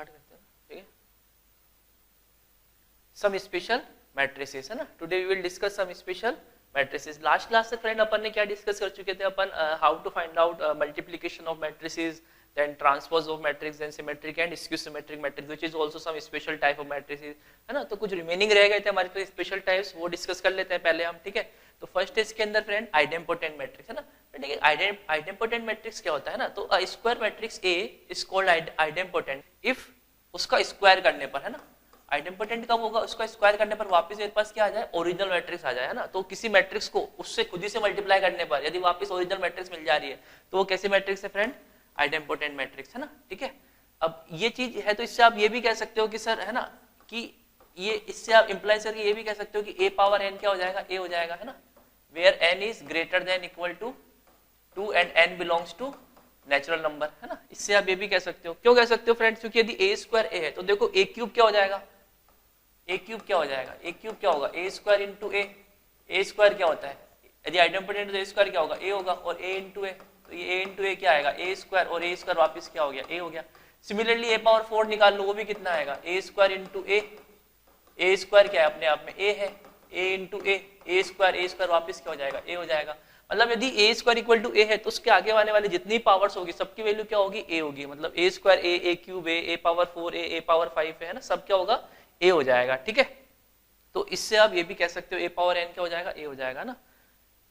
Start करते हैं, ठीक है। सम स्पेशल मैट्रिसेस है ना, today we will discuss some special matrices. Last class से फ्रेंड अपन ने क्या डिस्कस कर चुके थे, अपन how to find out multiplication of matrices, then transpose of matrix, then symmetric and skew symmetric matrix, which is also some special type of matrices है ना। तो कुछ रिमेनिंग रह गए थे हमारे पास स्पेशल टाइप्स, वो डिस्कस कर लेते हैं पहले हम, ठीक है। तो फर्स्ट है इसके अंदर फ्रेंड आइडेम्पोटेंट मैट्रिक्स है ना। ठीक है, आइडेम्पोटेंट मैट्रिक्स क्या होता है ना, तो square matrix A is called idempotent if उसका स्क्वायर करने पर, है ना। आइडेम्पोटेंट कब होगा, उसका स्क्वायर करने पर वापस मेरे पास क्या आ जाए, ओरिजिनल मैट्रिक्स आ जाए, है ना। तो किसी मैट्रिक्स को उससे खुद ही से मल्टीप्लाई करने पर यदि वापस ओरिजिनल मैट्रिक्स मिल जा रही है तो वो कैसे मैट्रिक्स है फ्रेंड, आइडेम्पोटेंट मैट्रिक्स, है ना। ठीक है, अब ये चीज है तो इससे आप ये भी कह सकते हो कि सर, है ना, कि ये इससे आप इंप्लाई करके ये भी कह सकते हो कि a पावर n क्या हो जाएगा, a हो जाएगा, है ना, where n is greater than equal to 2 and n belongs to natural number, है ना। इससे आप ये भी कह सकते हो, क्यों कह सकते हो फ्रेंड्स, क्योंकि यदि a स्क्वायर a है तो देखो a क्यूब क्या हो जाएगा, a क्यूब क्या हो जाएगा, a क्यूब क्या होगा, a square into a square क्या होता है, यदि आइडेम्पोटेंट तो a स्क्वायर क्या होगा, a होगा, और a इंटू a, तो ये a इंटू ए क्या आएगा, a स्क्वायर, और a स्क्वायर वापस क्या हो गया, a हो गया। सिमिलरली a पावर 4 निकाल लो, वो भी कितना आएगा, a square into a square क्या है अपने आप में a है, a इंटू a स्क्वायर वापस क्या हो जाएगा, a हो जाएगा। मतलब यदि a square equal to a है तो उसके आगे आने वाले जितनी पावर्स होगी सबकी वैल्यू क्या होगी, a होगी। मतलब a square a cube a power 4 a power 5 है ना, सब क्या होगा, a हो जाएगा, ठीक है। तो इससे आप ये भी कह सकते हो a पावर n क्या हो जाएगा, a हो जाएगा ना।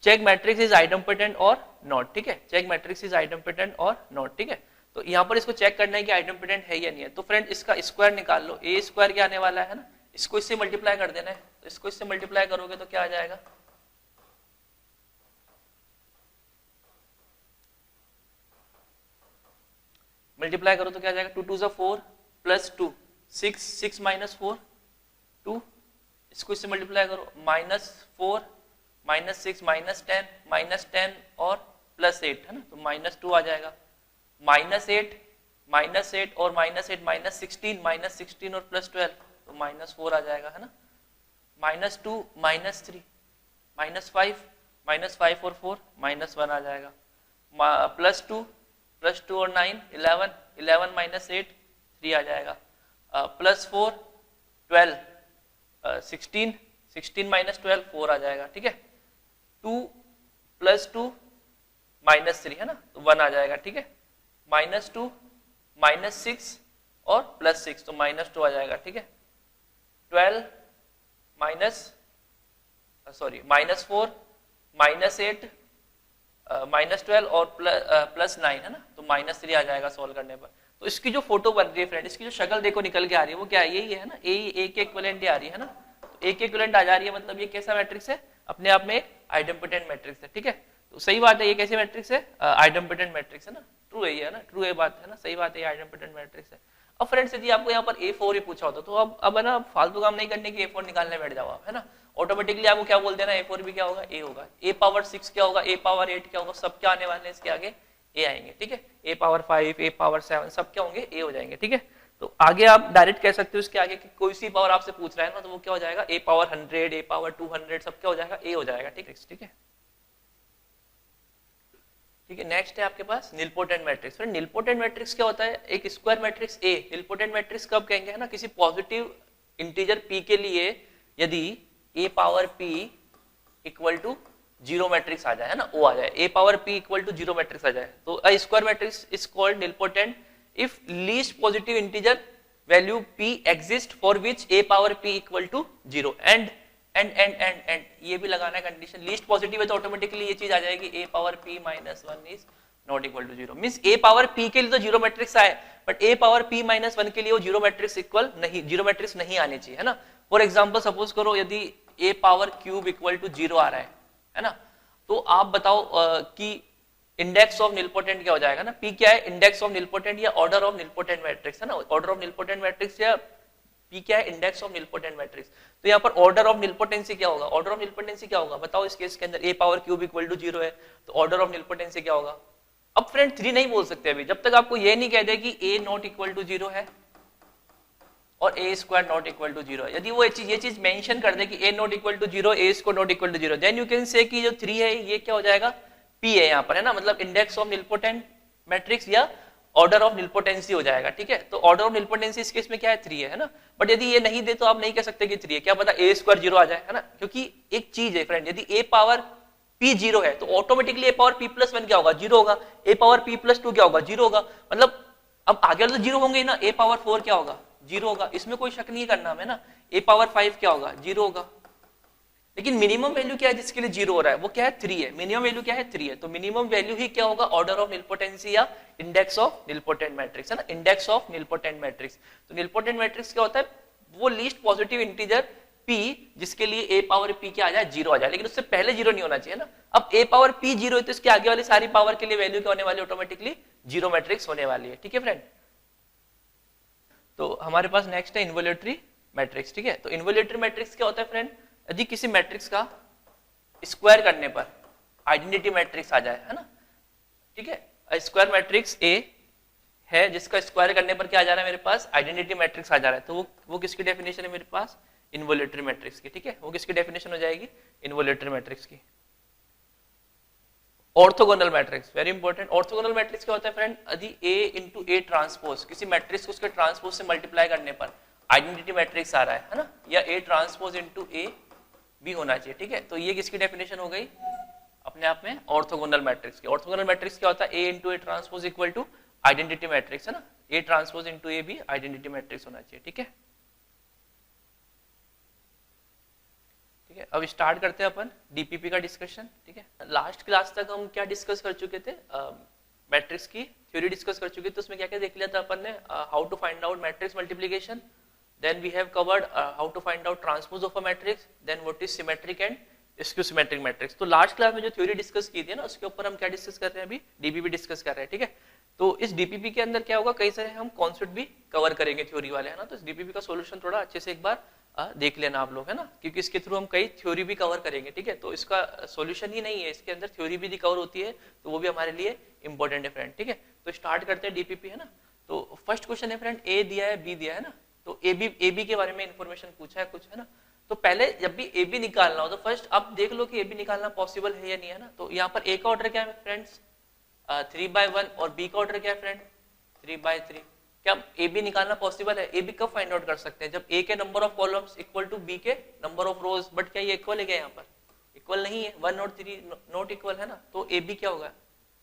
चेक मैट्रिक्स इज आइडेम्पोटेंट और नॉट, ठीक है, चेक मैट्रिक्स इज आइडेम्पोटेंट और नॉट, ठीक है। तो यहाँ पर इसको चेक करना है कि आइडेम्पोटेंट है या नहीं है। तो फ्रेंड इसका स्क्वायर निकाल लो, a स्क्वायर क्या आने वाला है ना, इसको इससे मल्टीप्लाई कर देना है, तो इसको इससे मल्टीप्लाई करोगे तो क्या आ जाएगा, मल्टीप्लाई करो तो क्या आ जाएगा, 2 2 4 प्लस 2 6 6 माइनस 4 2, इसको इससे मल्टीप्लाई करो, -4 -6 -10 और +8 है ना, तो -2 आ जाएगा, -8 और -8 -16 और +12 तो -4 आ जाएगा, है ना, -2 -3 -5 और 4 -1 आ जाएगा, +2 और 9 11 -8 3 आ जाएगा, +4 12 16 -12 4 आ जाएगा, ठीक है। 2 + 2 -3 है ना, तो 1 आ जाएगा, ठीक है। -2 -6 और +6 तो -2 आ जाएगा, ठीक है। 12 -4 -8 -12 और +9 है ना, तो -3 आ जाएगा सॉल्व करने पर। तो इसकी जो फोटो बन रही है फ्रेंड, इसकी जो शक्ल देखो निकल के आ रही है वो क्या है, यही है ना, ए के इक्विवेलेंट आ रही है ना, तो ए के इक्विवेलेंट आ जा रही है, मतलब ये कैसा मैट्रिक्स है, अपने आप में एक आइडेम्पोटेंट मैट्रिक्स है, ठीक है। तो सही बात है, ये कैसे मैट्रिक्स है, आइडेम्पोटेंट मैट्रिक्स है ना, ट्रू है ये, है ना, ट्रू है बात, है ना, सही बात है, आइडेम्पोटेंट मैट्रिक्स है। अब फ्रेंड्स यदि आपको यहाँ पर A4 ही पूछा होता तो अब है ना, फालतू काम नहीं करने की A4 निकालने बैठ जाओ आप, है ना, ऑटोमेटिकली आपको क्या बोल देना, A4 भी क्या होगा, A होगा, A पावर 6 क्या होगा, A पावर 8 क्या होगा, सब क्या आने वाले हैं इसके आगे, A आएंगे, ठीक है। A पावर 5 A पावर 7 सब क्या होंगे, A हो जाएंगे, ठीक है। तो आगे आप डायरेक्ट कह सकते हो इसके आगे कि कोई सी पावर आपसे पूछ रहा है ना, तो वो क्या हो जाएगा, A पावर 100 A पावर 200 सब क्या हो जाएगा, A हो जाएगा, ठीक है, ठीक है। ठीक है, नेक्स्ट है आपके पास nilpotent matrix. Friend nilpotent matrix क्या होता है, एक square matrix A, nilpotent matrix कब कहेंगे, है ना, किसी पॉजिटिव इंटीजर P के लिए यदि A power P equal to 0 matrix आ जाए, है ना, O आ जाए, A power P equal to 0 matrix आ जाए, तो a square matrix is called nilpotent if least positive integer value P exist for which A power P equal to 0 and ये भी लगाना है कंडीशन, लीस्ट पॉजिटिव है तो ऑटोमेटिकली ये चीज आ जाएगी, A power P -1 is not equal to 0, means A power P के लिए तो 0 मैट्रिक्स आए, बट A पावर P -1 के लिए वो 0 मैट्रिक्स इक्वल नहीं, 0 मैट्रिक्स नहीं आने चाहिए, है ना। फॉर एग्जांपल सपोज करो यदि A power cube equal to 0 आ रहा है ना, तो आप बताओ कि इंडेक्स ऑफ निलपोटेंट क्या हो जाएगा ना, P क्या है, इंडेक्स ऑफ निलपोटेंट या ऑर्डर ऑफ निलपोटेंट मैट्रिक्स, है ना, ऑर्डर ऑफ निलपोटेंट मैट्रिक्स या P क्या है, इंडेक्स ऑफ निलपोटेंट मैट्रिक्स। तो यहाँ पर ऑर्डर ऑफ निलपोटेंसी क्या होगा, ऑर्डर ऑफ निलपोटेंसी क्या होगा, बताओ इस केस के अंदर A power cube equal to 0 है, तो ऑर्डर ऑफ निलपोटेंसी क्या होगा। अब फ्रेंड 3 नहीं बोल सकते अभी, जब तक आपको ये नहीं कह दे कि A नॉट इक्वल टू 0 है और A square not equal to 0 है। यदि वो ये चीज मेंशन कर दे कि A not equal to 0, A square not equal to 0, then you can say कि जो 3 है ये क्या हो जाएगा, P है यहाँ पर, है ना, मतलब इंडेक्स ऑफ निलपोटेंट मैट्रिक्स या ऑर्डर ऑफ निलपोटेंसी हो जाएगा, ठीक है। तो ऑर्डर ऑफ निलपोटेंसी इस केस में क्या है, 3 है ना। बट यदि ये नहीं दे तो आप नहीं कह सकते कि 3 है, क्या पता a स्क्वायर 0 आ जाए, है ना। क्योंकि एक चीज है फ्रेंड, यदि a पावर p 0 है तो automatically a power p plus 1 क्या होगा, 0 होगा। a पावर p प्लस 2 क्या होगा, 0 होगा। मतलब अब आगे वाले तो 0 होंगे ही ना। a पावर 4 क्या होगा, 0 होगा, इसमें कोई शक नहीं करना हमें ना। a पावर 5 क्या होगा, 0 होगा। लेकिन मिनिमम वैल्यू क्या है जिसके लिए 0 हो रहा है, वो क्या है, 3 है। मिनिमम वैल्यू क्या है, 3 है। तो मिनिमम वैल्यू ही क्या होगा, ऑर्डर ऑफ निलपोटेंसी या इंडेक्स ऑफ निलपोटेंट मैट्रिक्स, है ना, इंडेक्स ऑफ निलपोटेंट मैट्रिक्स। तो निलपोटेंट मैट्रिक्स क्या होता है, वो लीस्ट पॉजिटिव इंटीजर p जिसके लिए a पावर p क्या आ जाए, 0 आ जाए। लेकिन उससे पहले 0 नहीं होना चाहिए ना। अब a पावर p 0 है तो इसके आगे वाली सारी पावर के लिए वैल्यू क्या होने वाली, ऑटोमेटिकली 0 मैट्रिक्स होने वाली है, ठीक है फ्रेंड। तो हमारे पास नेक्स्ट है इन्वोल्यूटरी मैट्रिक्स, ठीक है। तो इन्वोल्यूटरी मैट्रिक्स क्या होता है फ्रेंड, यदि किसी मैट्रिक्स का स्क्वायर करने पर आइडेंटिटी मैट्रिक्स आ जाए, है ना, ठीक है। स्क्वायर मैट्रिक्स A है जिसका स्क्वायर करने पर क्या आ जा रहा है मेरे पास, आइडेंटिटी मैट्रिक्स आ जा रहा है। तो वो किसकी डेफिनेशन है मेरे पास, इन्वोल्यूटरी मैट्रिक्स की, ठीक है। वो किसकी डेफिनेशन हो जाएगी, इन्वोल्यूटरी मैट्रिक्स की। Orthogonal matrix, very important. Orthogonal matrix क्या होता है फ्रेंड, यदि A इंटू A ट्रांसपोज, किसी मैट्रिक्स को उसके ट्रांसपोज से मल्टीप्लाई करने पर आइडेंटिटी मैट्रिक्स आ रहा है ना, या A ट्रांसपोज इंटू A भी होना चाहिए, ठीक है। तो ये किसकी डेफिनेशन हो गई, अपने आप में ऑर्थोगोनल मैट्रिक्स की। ऑर्थोगोनल मैट्रिक्स क्या होता है, A into A transpose equal to identity matrix, है ना। A ट्रांसपोज इंटू A भी आइडेंटिटी मैट्रिक्स होना चाहिए, ठीक है। ठीक है, अब स्टार्ट करते हैं अपन डीपीपी का डिस्कशन, ठीक है। लास्ट क्लास तक हम क्या डिस्कस कर चुके थे, मैट्रिक्स की थ्योरी डिस्कस कर चुके थे। तो उसमें क्या क्या देख लिया था अपन ने, how to find out matrix multiplication, then we have covered how to find out transpose of a matrix, then what is symmetric and skew symmetric matrix। तो लास्ट क्लास में जो थ्योरी डिस्कस की थी ना, उसके ऊपर हम क्या डिस्कस कर रहे हैं, अभी डीपीपी डिस्कस कर रहे हैं, ठीक है। तो इस डीपीपी के अंदर क्या होगा, कई सारे हम कॉन्सेप्ट भी कवर करेंगे थ्योरी वाले, है ना। तो इस डीपीपी का सॉल्यूशन थोड़ा अच्छे से एक बार देख लेना आप लोग, है ना, क्योंकि इसके थ्रू हम कई थ्योरी भी कवर करेंगे, ठीक है। तो इसका सॉल्यूशन ही नहीं है, इसके अंदर थ्योरी भी कवर होती है, तो वो भी हमारे लिए इंपॉर्टेंट है फ्रेंड, ठीक है। तो स्टार्ट करते हैं डीपीपी, है ना। तो फर्स्ट क्वेश्चन है फ्रेंड, ए दिया है, बी दिया है ना। तो ए बी के बारे में इंफॉर्मेशन पूछा है कुछ, है ना। तो पहले जब भी ए बी निकालना हो तो फर्स्ट आप देख लो कि ए बी निकालना पॉसिबल है या नहीं, है ना। तो यहाँ पर ए का ऑर्डर क्या है फ्रेंड्स, 3/1, और बी का ऑर्डर क्या है फ्रेंड, 3/3। क्या ए बी निकालना पॉसिबल है, ए बी कब फाइंड आउट कर सकते हैं, जब ए के number of columns equal to B के नंबर ऑफ रोज। बट क्या ये इक्वल है क्या, यहाँ पर इक्वल नहीं है, 1 और 3 नॉट इक्वल, है ना। तो ए बी क्या होगा,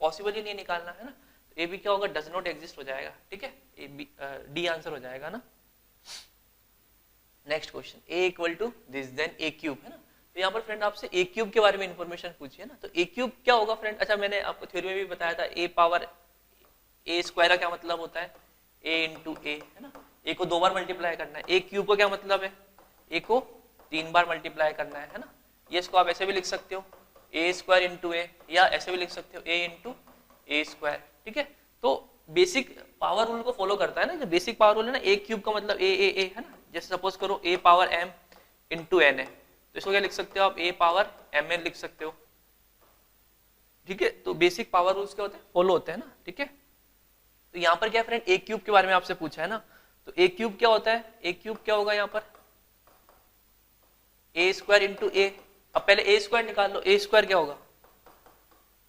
पॉसिबल ही नहीं निकालना, है ना। तो ए बी क्या होगा, डज नॉट एग्जिस्ट हो जाएगा, ठीक है। ए बी डी आंसर हो जाएगा ना। Next question, a equal to this then a cube, है ना। तो यहाँ पर फ्रेंड आपसे a क्यूब के बारे में इंफॉर्मेशन पूछी है ना। तो a क्यूब क्या होगा फ्रेंड, अच्छा मैंने आपको थ्योरी में भी बताया था, a पावर a स्क्वायर का क्या मतलब होता है, a इंटू a, है ना। a को 2 बार मल्टीप्लाई करना है। a क्यूब का क्या मतलब है, a को 3 बार मल्टीप्लाई करना है ना। ये इसको आप ऐसे भी लिख सकते हो, a स्क्वायर इंटू a, या ऐसे भी लिख सकते हो a इंटू a स्क्वायर, ठीक है। तो बेसिक पावर रूल को फॉलो करता है ना, जो बेसिक पावर रूल है ना, a क्यूब का मतलब a, है ना। जैसे सपोज करो a power m into n है, तो इसको क्या लिख सकते हो आप, a पावर mn लिख सकते हो, ठीक है। तो बेसिक पावर रूल्स क्या होते हैं, फॉलो होते हैं ना, ठीक है। तो यहाँ पर क्या फ्रेंड, a क्यूब के बारे में आपसे पूछा है ना। तो a क्यूब क्या होता है, a क्यूब क्या होगा यहाँ पर, a स्क्वायर इंटू a। अब पहले a स्क्वायर निकाल लो, a स्क्वायर क्या होगा,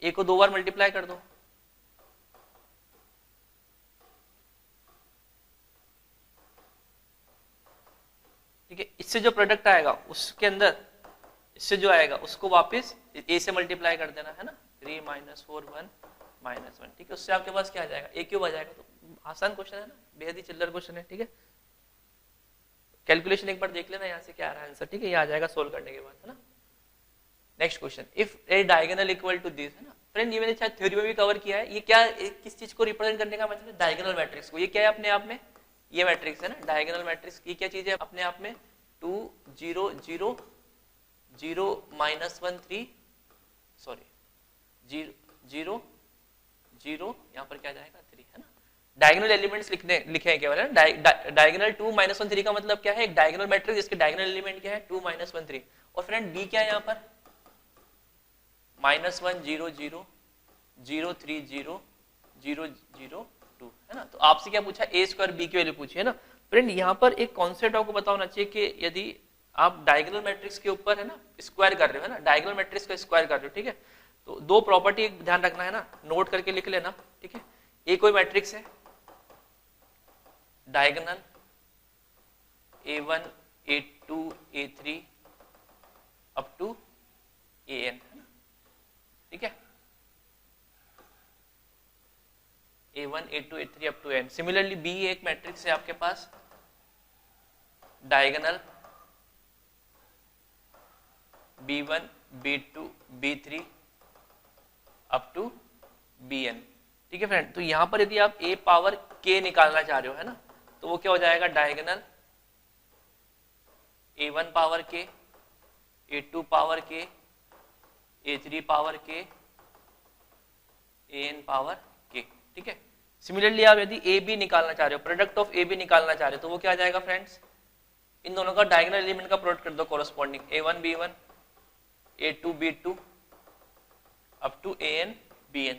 a को 2 बार मल्टीप्लाई कर दो, ठीक है। इससे जो प्रोडक्ट आएगा उसके अंदर इससे जो आएगा उसको वापस a से मल्टीप्लाई कर देना, है ना। 3 - 4 1 -1, ठीक है। उससे आपके पास क्या आ जाएगा, a क्यूब आ जाएगा। तो आसान क्वेश्चन है ना, बेहद ही चिल्लर क्वेश्चन है, ठीक है। कैलकुलेशन एक बार देख लेना यहाँ से क्या आ रहा है आंसर, ठीक है। ये आ जाएगा सोल्व करने के बाद, है ना। Next question, if A diagonal equal to this, है ना फ्रेंड। ये मैंने शायद थ्योरी में भी कवर किया है। ये क्या, किस चीज को रिप्रेजेंट करने का मतलब है, डायगोनल मैट्रिक्स को। ये क्या है अपने आप में, ये मैट्रिक्स है ना, डायगोनल मैट्रिक्स। ये क्या चीज है अपने आप में, 2 0 0 0 -1 3 सॉरी 0 0 0, यहाँ पर क्या जाएगा 3, है ना। डायगोनल एलिमेंट्स लिखे हैं केवल, है। डायगोनल 2 -1 3 का मतलब क्या है, एक डायगोनल मैट्रिक्स जिसके डायगोनल एलिमेंट क्या है, 2 -1 3। और फ्रेंड बी क्या है यहाँ पर, -1 0 0 0 3 0 0 0 2, है ना। तो आपसे क्या पूछा, a स्क्वायर b की वैल्यू पूछी है ना। फ्रेंड यहाँ पर एक कॉन्सेप्ट आपको पता होना चाहिए कि यदि आप डायगोनल मैट्रिक्स के ऊपर, है ना, स्क्वायर कर रहे हो, है ना, डायगोनल मैट्रिक्स का स्क्वायर कर रहे हो, ठीक है। तो 2 प्रॉपर्टी ध्यान रखना है ना, नोट करके लिख लेना, ठीक है। ए कोई मैट्रिक्स है, diagonal A1 A2 A3 up to AN, ठीक है, A1 A2 A3 up to N। Similarly B एक मैट्रिक्स है आपके पास, diagonal B1 B2 B3 up to Bn, ठीक है फ्रेंड। तो यहां पर यदि आप a पावर k निकालना चाह रहे हो, है ना, तो वो क्या हो जाएगा, diagonal A1 power k, A2 power k, A3 power k, An power k, ठीक है। सिमिलरली आप यदि ए बी निकालना चाह रहे हो, प्रोडक्ट ऑफ ए बी निकालना चाह रहे हो, तो वो क्या आ जाएगा फ्रेंड्स, इन दोनों का डायगोनल एलिमेंट का प्रोडक्ट कर दो corresponding, A1 B1 A2 B2 up to AN BN,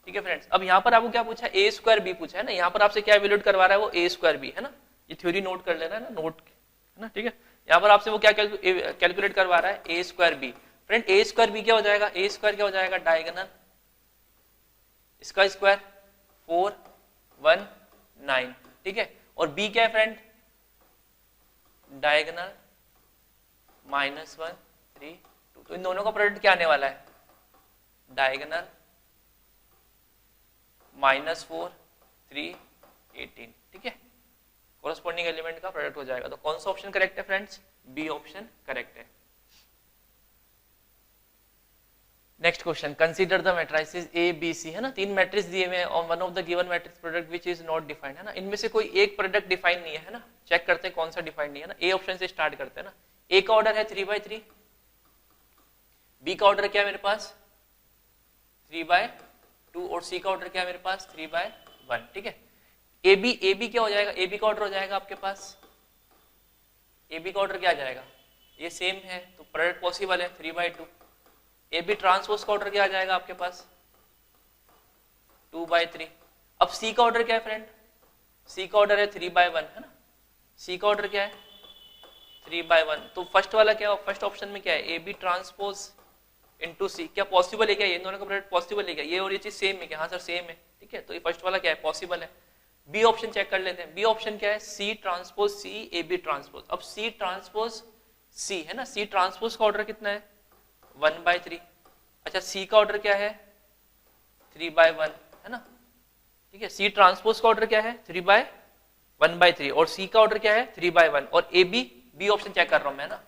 ठीक है फ्रेंड्स। अब यहाँ पर आपको क्या पूछा, a स्क्वायर बी पूछा है ना, यहाँ पर आपसे क्या इवेल्यूएट करवा रहा है, वो a स्क्वायर बी, है ना, ये थ्योरी नोट कर लेना है ना, नोट, है ना, ठीक है। यहाँ पर आपसे वो क्या कैलकुलेट करवा रहा है, a square B. Friend a square B क्या हो जाएगा, a स्क्वायर क्या हो जाएगा, डायगोनल इसका स्क्वायर 4 1 9, ठीक है, और b क्या है फ्रेंड, डायगोनल -1 3 2। तो इन दोनों का प्रोडक्ट क्या आने वाला है, डायगोनल -4 3 18, ठीक है, कोरस्पॉन्डिंग एलिमेंट का प्रोडक्ट हो जाएगा। तो कौन सा ऑप्शन करेक्ट है फ्रेंड्स, बी ऑप्शन करेक्ट है। Next question, consider the matrices A B C, है ना, तीन मैट्रिक्स दिए हुए हैं और one of the given matrix product which is not defined, है ना, इनमें से कोई एक प्रोडक्ट डिफाइन नहीं है ना, चेक करते हैं कौन सा डिफाइंड नहीं है ना। ए ऑप्शन से स्टार्ट करते हैं ना। ए का ऑर्डर है 3/3, बी का ऑर्डर क्या है मेरे पास 3/2 और सी का ऑर्डर क्या है मेरे पास 3/1, ठीक है। ए बी क्या हो जाएगा, ए बी का ऑर्डर हो जाएगा आपके पास, ए बी का ऑर्डर क्या आ जाएगा, ये सेम है तो प्रोडक्ट पॉसिबल है 3/2। ए बी ट्रांसपोज का ऑर्डर क्या आ जाएगा आपके पास 2/3। अब सी का ऑर्डर क्या है फ्रेंड, सी का ऑर्डर है 3/1, है ना, सी का ऑर्डर क्या है 3/1। तो फर्स्ट वाला क्या, फर्स्ट ऑप्शन में क्या है, ए बी ट्रांसपोज इनटू सी, क्या पॉसिबल है क्या, ये दोनों का प्रोडक्ट पॉसिबल है क्या, ये और ये चीज सेम है क्या, हाँ सर सेम है, ठीक है, तो ये फर्स्ट वाला क्या है पॉसिबल है। बी ऑप्शन चेक कर लेते हैं, बी ऑप्शन क्या है, C transpose C A B transpose. अब सी ट्रांसपोज सी, है ना, सी ट्रांसपोज का ऑर्डर कितना है 1/3। अच्छा सी का ऑर्डर क्या है 3/1, है ना, ठीक है, सी ट्रांसपोज का ऑर्डर क्या है 3/1/3 और सी का ऑर्डर क्या है 3/1। और ए बी ऑप्शन चेक कर रहा हूं मैं ना,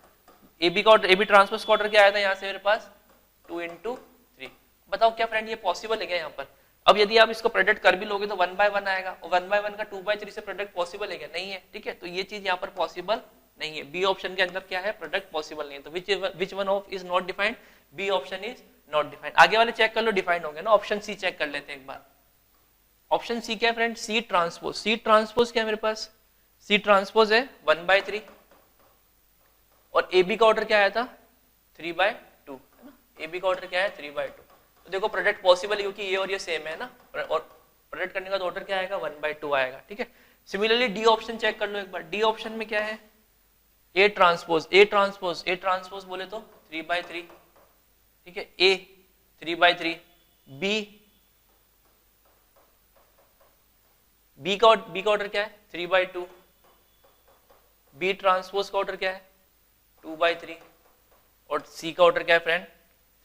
ए बी का ऑर्डर, ए बी ट्रांसपोज का ऑर्डर क्या आया था यहाँ से मेरे पास 2 × 3। बताओ क्या फ्रेंड ये पॉसिबल है क्या यहाँ पर। अब यदि आप इसको प्रोडक्ट कर भी लोगे तो 1/1 आएगा और 1/1 का 2/3 से प्रोडक्ट पॉसिबल है क्या, नहीं है, ठीक है, तो ये चीज यहाँ पर पॉसिबल नहीं है। बी ऑप्शन के अंदर क्या है, प्रोडक्ट पॉसिबल नहीं है, तो which one of is not defined, B option is not defined. आगे वाले चेक कर लो डिफाइंड होंगे ना, ऑप्शन सी चेक कर लेते हैं एक बार। ऑप्शन सी क्या है friend, C transpose. C transpose क्या है मेरे पास, सी ट्रांसपोज है 1/3 और ए बी का ऑर्डर क्या आया था 3/2, है ना, ए बी का ऑर्डर क्या है 3/2। तो देखो प्रोडक्ट पॉसिबल है क्योंकि ये और ये सेम है ना, और प्रोडक्ट करने का तो ऑर्डर क्या आएगा 1/2 आएगा, ठीक है। सिमिलरली डी ऑप्शन चेक कर लो एक बार, डी ऑप्शन में क्या है ए transpose, A transpose, A transpose बोले तो 3/3, ठीक है, ए 3/3, बी का ऑर्डर क्या है 3/2, बी ट्रांसपोज का ऑर्डर क्या है 2/3 और सी का ऑर्डर क्या है फ्रेंड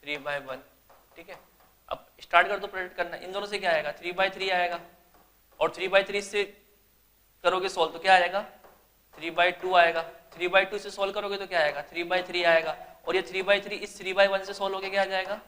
3/1, ठीक है। अब स्टार्ट कर दो प्रोडक्ट करना, इन दोनों से क्या आएगा 3/3 आएगा और 3/3 से करोगे सॉल्व तो क्या आएगा 3/2 आएगा, 3/2 से सॉल्व करोगे तो क्या आएगा 3/3 आएगा और ये 3/3 इस 3/1 से सॉल्व होके क्या आ जाएगा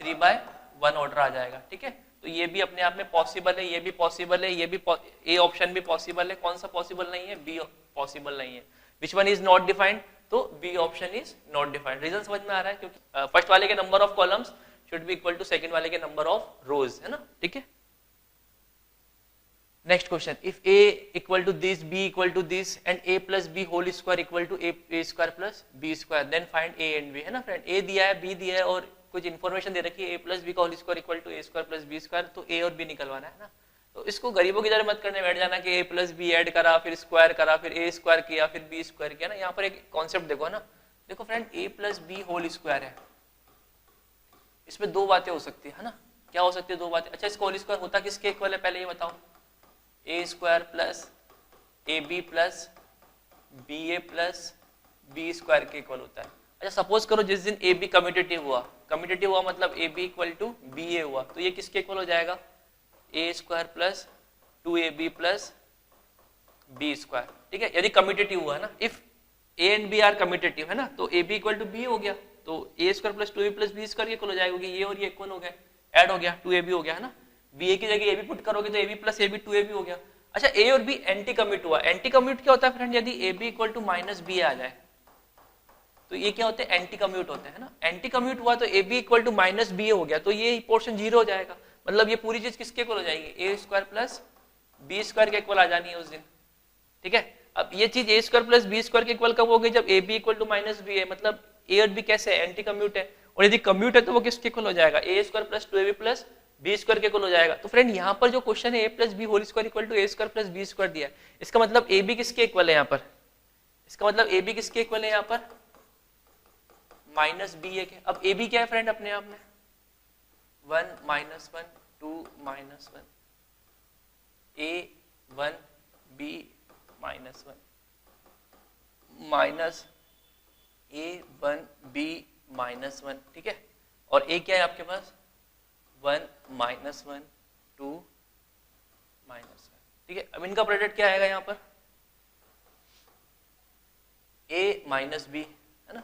3/1 ऑर्डर आ जाएगा, ठीक है। तो ये भी अपने आप में पॉसिबल है, ये भी पॉसिबल है, ये भी ए ऑप्शन भी पॉसिबल है। कौन सा पॉसिबल नहीं है, बी पॉसिबल नहीं है। Which one is not defined, तो B option is not defined. Reason समझ में आ रहा है, क्योंकि फर्स्ट वाले के number of columns should be equal to second वाले के नंबर ऑफ रोज, है ना, ठीक है। Next question, if a equal to this, b equal to this and a plus b whole square equal to a square plus b square, then find a and b, है ना friend. a दिया है, b दिया है और कुछ information दे रखी है a प्लस b का whole square equal to a square plus b square, तो a और b निकलवाना है ना। तो इसको गरीबों की तरह मत करने बैठ जाना कि a प्लस b ऐड करा फिर स्क्वायर करा फिर a स्क्वायर किया फिर b स्क्वायर किया ना। यहाँ पर एक कॉन्सेप्ट देखो ना, देखो friend a plus b whole square है, इसमें दो बातें हो सकती है ना। क्या हो सकती है दो बातें? अच्छा, इसका होल स्क्वायर होता किसके इक्वल है पहले ये बताओ? A square plus a b plus b a plus B square के इक्वल होता है। अच्छा, सपोज करो जिस दिन ए बी कम्यूटेटिव हुआ मतलब a B equal to B a हुआ, तो ये किसके इक्वल हो जाएगा? A square plus 2ab plus B square. ठीक है, यदि कम्यूटेटिव हुआ है ना, if a and b are commutative है ना, तो A B equal to b हो गया, तो a square plus 2ab plus B square equal हो जाएगा, क्योंकि ये और ये इक्वल हो गए, ऐड हो गया, 2ab हो गया है ना। बी ए की जगह ए बी पुट करोगे तो ए b plus a b 2ab हो गया। अच्छा, ए और बी एंटी कम्यूट हुआ। एंटी कम्यूट क्या होता है फ्रेंड? यदि a B equal to minus b आ जाए तो ये क्या होते हैं? एंटी कम्यूट होते हैं ना। एंटी कम्यूट हुआ तो A B equal to minus B हो गया, तो ये पोर्शन जीरो हो जाएगा, मतलब ये पूरी चीज किसके इक्वल हो जाएगी? A square plus B square के इक्वल आ जानी है उस दिन। ठीक है, अब ये चीज A square plus B square के इक्वल कब हो गई? जब A B equal to minus B है, मतलब ए और बी कैसे है? एंटी कम्यूट है, और यदि कम्यूट है तो वो किसके इक्वल हो जाएगा? A square plus 2ab plus B square के इक्वल हो जाएगा। तो फ्रेंड यहाँ पर जो क्वेश्चन है a plus b whole square equal to a square plus B square दिया है, इसका मतलब ए बी किसके इक्वल है यहाँ पर? इसका मतलब ए बी किसके इक्वल है यहाँ पर? माइनस बी ए के। अब ए बी क्या है फ्रेंड अपने आप में? 1 माइनस 1 2 माइनस 1 ए 1 बी माइनस 1 माइनस ए 1 बी माइनस 1। ठीक है, और ए क्या है आपके पास? 1 माइनस 1 2 माइनस 1। ठीक है, अब इनका प्रोडक्ट क्या आएगा यहाँ पर? ए माइनस बी है ना,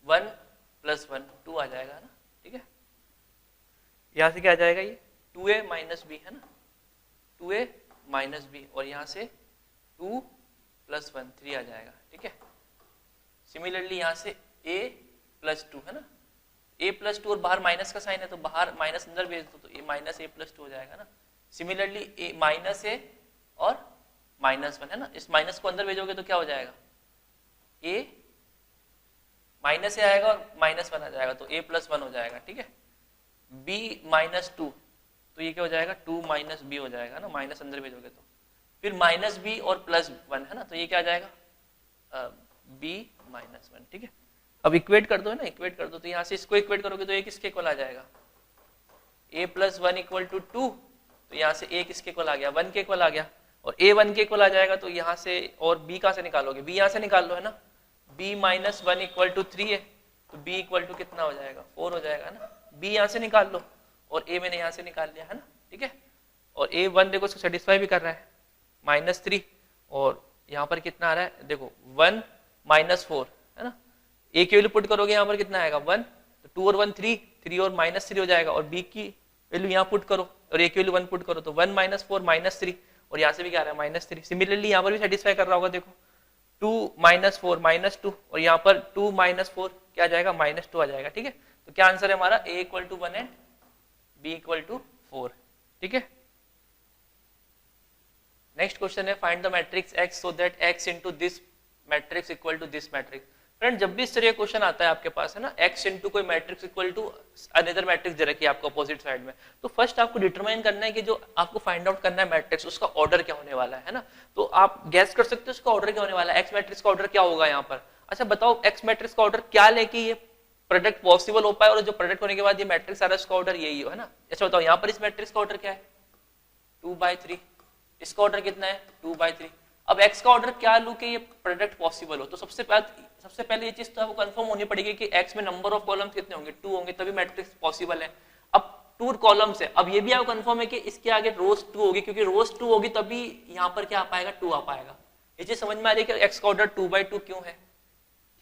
1 प्लस 1 2 आ जाएगा ना। ठीक है, यहां से क्या आ जाएगा? ये 2a माइनस बी है ना, 2a माइनस बी, और यहां से 2 प्लस 1 3 आ जाएगा। ठीक है, सिमिलरली यहां से a प्लस 2 है ना, a प्लस 2 और बाहर माइनस का साइन है तो बाहर माइनस अंदर भेज दो तो ये माइनस a प्लस 2 हो जाएगा ना। सिमिलरली a माइनस a और माइनस 1 है ना, इस माइनस को अंदर भेजोगे तो क्या हो जाएगा? a माइनस ए आएगा और माइनस 1 आ जाएगा तो a प्लस 1 हो जाएगा। ठीक है, b माइनस 2 तो ये क्या हो जाएगा? 2 माइनस बी हो जाएगा ना, माइनस अंदर भेजोगे तो। फिर माइनस बी और प्लस 1 है ना, तो ये क्या आ जाएगा? b minus 1। ठीक है, अब इक्वेट कर दो है ना, इक्वेट कर दो, तो यहाँ से इसको इक्वेट करोगे तो ये किसके इक्वल आ जाएगा? a प्लस 1 इक्वल टू 2, तो यहाँ से a किसके इक्वल आ गया? 1 के इक्वल आ गया, और a 1 के इक्वल आ जाएगा तो यहाँ से, और b कहाँ से निकालोगे? b यहाँ से निकाल लो है ना, b माइनस 1 इक्वल टू 3 है, तो b इक्वल टू कितना हो जाएगा? 4 हो जाएगा ना। b यहाँ से निकाल लो और a मैंने यहाँ से निकाल लिया है ना। ठीक है, और a 1 देखो इसको सेटिस्फाई भी कर रहा है, माइनस 3, और यहाँ पर कितना आ रहा है? देखो 1 माइनस 4 है ना, a की वैल्यू पुट करोगे यहाँ पर कितना आएगा? 1, तो 2 और 1 3, 3 और माइनस 3 हो जाएगा, और b की वैल्यू यहाँ पुट करो और a की वैल्यू 1 पुट करो तो 1 माइनस 4 माइनस 3, और यहाँ से भी क्या आ रहा है? माइनस 3। सिमिलरली यहाँ पर भी सेटिस्फाई कर रहा होगा, देखो 2 माइनस 4 माइनस 2, और यहाँ पर 2 माइनस 4 क्या आ जाएगा? माइनस 2 आ जाएगा। ठीक है, तो क्या आंसर है हमारा? a equal to 1 and b equal to 4। ठीक है, नेक्स्ट क्वेश्चन है find the matrix x so that x into this matrix equal to this matrix. Friend, जब भी इस तरह क्वेश्चन आता है आपके पास है ना, x इनटू कोई matrix equal to another matrix दे रखी है आपको अपोजिट साइड में, तो फर्स्ट आपको डिटरमाइन करना है कि जो आपको फाइंड आउट करना है मैट्रिक्स, उसका ऑर्डर क्या होने वाला है ना। तो आप गैस कर सकते हो उसका ऑर्डर क्या होने वाला है, x मैट्रिक्स का ऑर्डर क्या होगा यहाँ पर। अच्छा बताओ, x मैट्रिक्स का ऑर्डर क्या लेके ये प्रोडक्ट पॉसिबल हो पाए, और जो प्रोडक्ट होने के बाद ये मैट्रिक्स आ रहा है उसका ऑर्डर यही हो है ना। अच्छा बताओ, यहाँ पर इस मैट्रिक्स का ऑर्डर क्या है? 2/3। इसका ऑर्डर कितना है? 2/3। अब x का ऑर्डर क्या लूं कि ये प्रोडक्ट पॉसिबल हो, तो सबसे पहले ये चीज तो आपको कंफर्म होनी पड़ेगी कि x में नंबर ऑफ कॉलम्स कितने होंगे? 2 होंगे, तभी मैट्रिक्स पॉसिबल है। अब 2 कॉलम्स है, अब ये भी आपको कंफर्म है कि इसके आगे रोज 2 होगी, क्योंकि रोज 2 होगी तभी यहाँ पर क्या आ पाएगा? 2 आ पाएगा। ये चीज समझ में आ रही है कि x का ऑर्डर 2/2 क्यों है।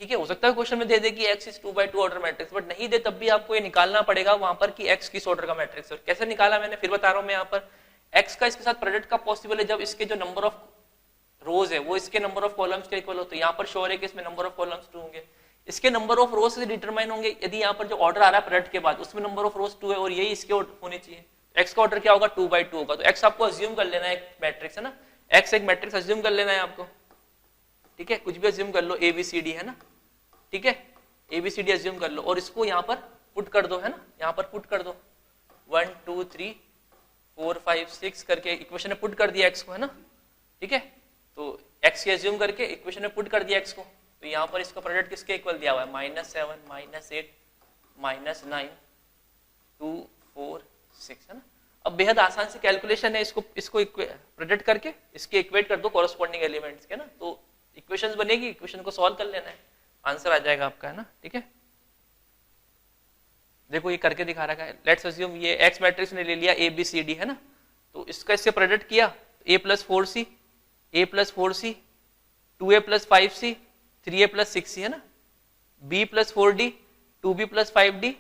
ठीक है, हो सकता है क्वेश्चन में दे दे कि x is 2/2 order matrix, but नहीं दे तब भी आपको ये निकालना पड़ेगा वहां पर कि x किस ऑर्डर का मैट्रिक्स है। कैसे निकाला मैंने फिर बता रहा हूं मैं यहाँ पर। x का इसके साथ प्रोडक्ट का पॉसिबल है जब इसके जो नंबर ऑफ रोज है वो इसके नंबर ऑफ कॉलम्स के इक्वल हो, तो यहाँ पर श्योर है कि इसमें नंबर ऑफ कॉलम्स 2 होंगे। इसके नंबर ऑफ रोज से डिटरमाइन होंगे, यदि यहाँ पर जो ऑर्डर आ रहा है प्रोडक्ट के बाद उसमें नंबर ऑफ रोज 2 है और यही इसके होने चाहिए, x का ऑर्डर क्या होगा? 2/2 होगा। तो x आपको अज्यूम कर लेना है एक मैट्रिक्स है ना, x एक मैट्रिक्स अज्यूम कर लेना है आपको। ठीक है, कुछ भी अज्यूम कर लो, ABCD है ना। ठीक है, ABCD अज्यूम कर लो और इसको यहाँ पर पुट कर दो है ना, यहाँ पर पुट कर दो 1 2 3 4 5 6 करके इक्वेशन में पुट कर दिया x को है ना। ठीक है, तो x की अज्यूम करके इक्वेशन में पुट कर दिया x को, तो यहाँ पर इसका प्रोडक्ट किसके इक्वल दिया हुआ है? -7 -8 -9 2 4 6 है ना। अब बेहद आसान सी कैलकुलेशन है, इसको प्रोडक्ट करके इसके इक्वेट कर दो कॉरस्पॉन्डिंग एलिमेंट्स के ना, तो इक्वेशंस बनेगी, इक्वेशन को सॉल्व कर लेना है, आंसर आ जाएगा आपका, है ना। ठीक है, देखो ये करके दिखा रखा है। लेट्स अज्यूम ये एक्स मैट्रिक्स ने ले लिया ए बी सी डी, है ना, तो इसका इससे प्रोडक्ट किया, a plus 4c, a plus 4c, 2a plus 5c, 3a plus 6c, है ना, b plus 4d, 2b plus 5d,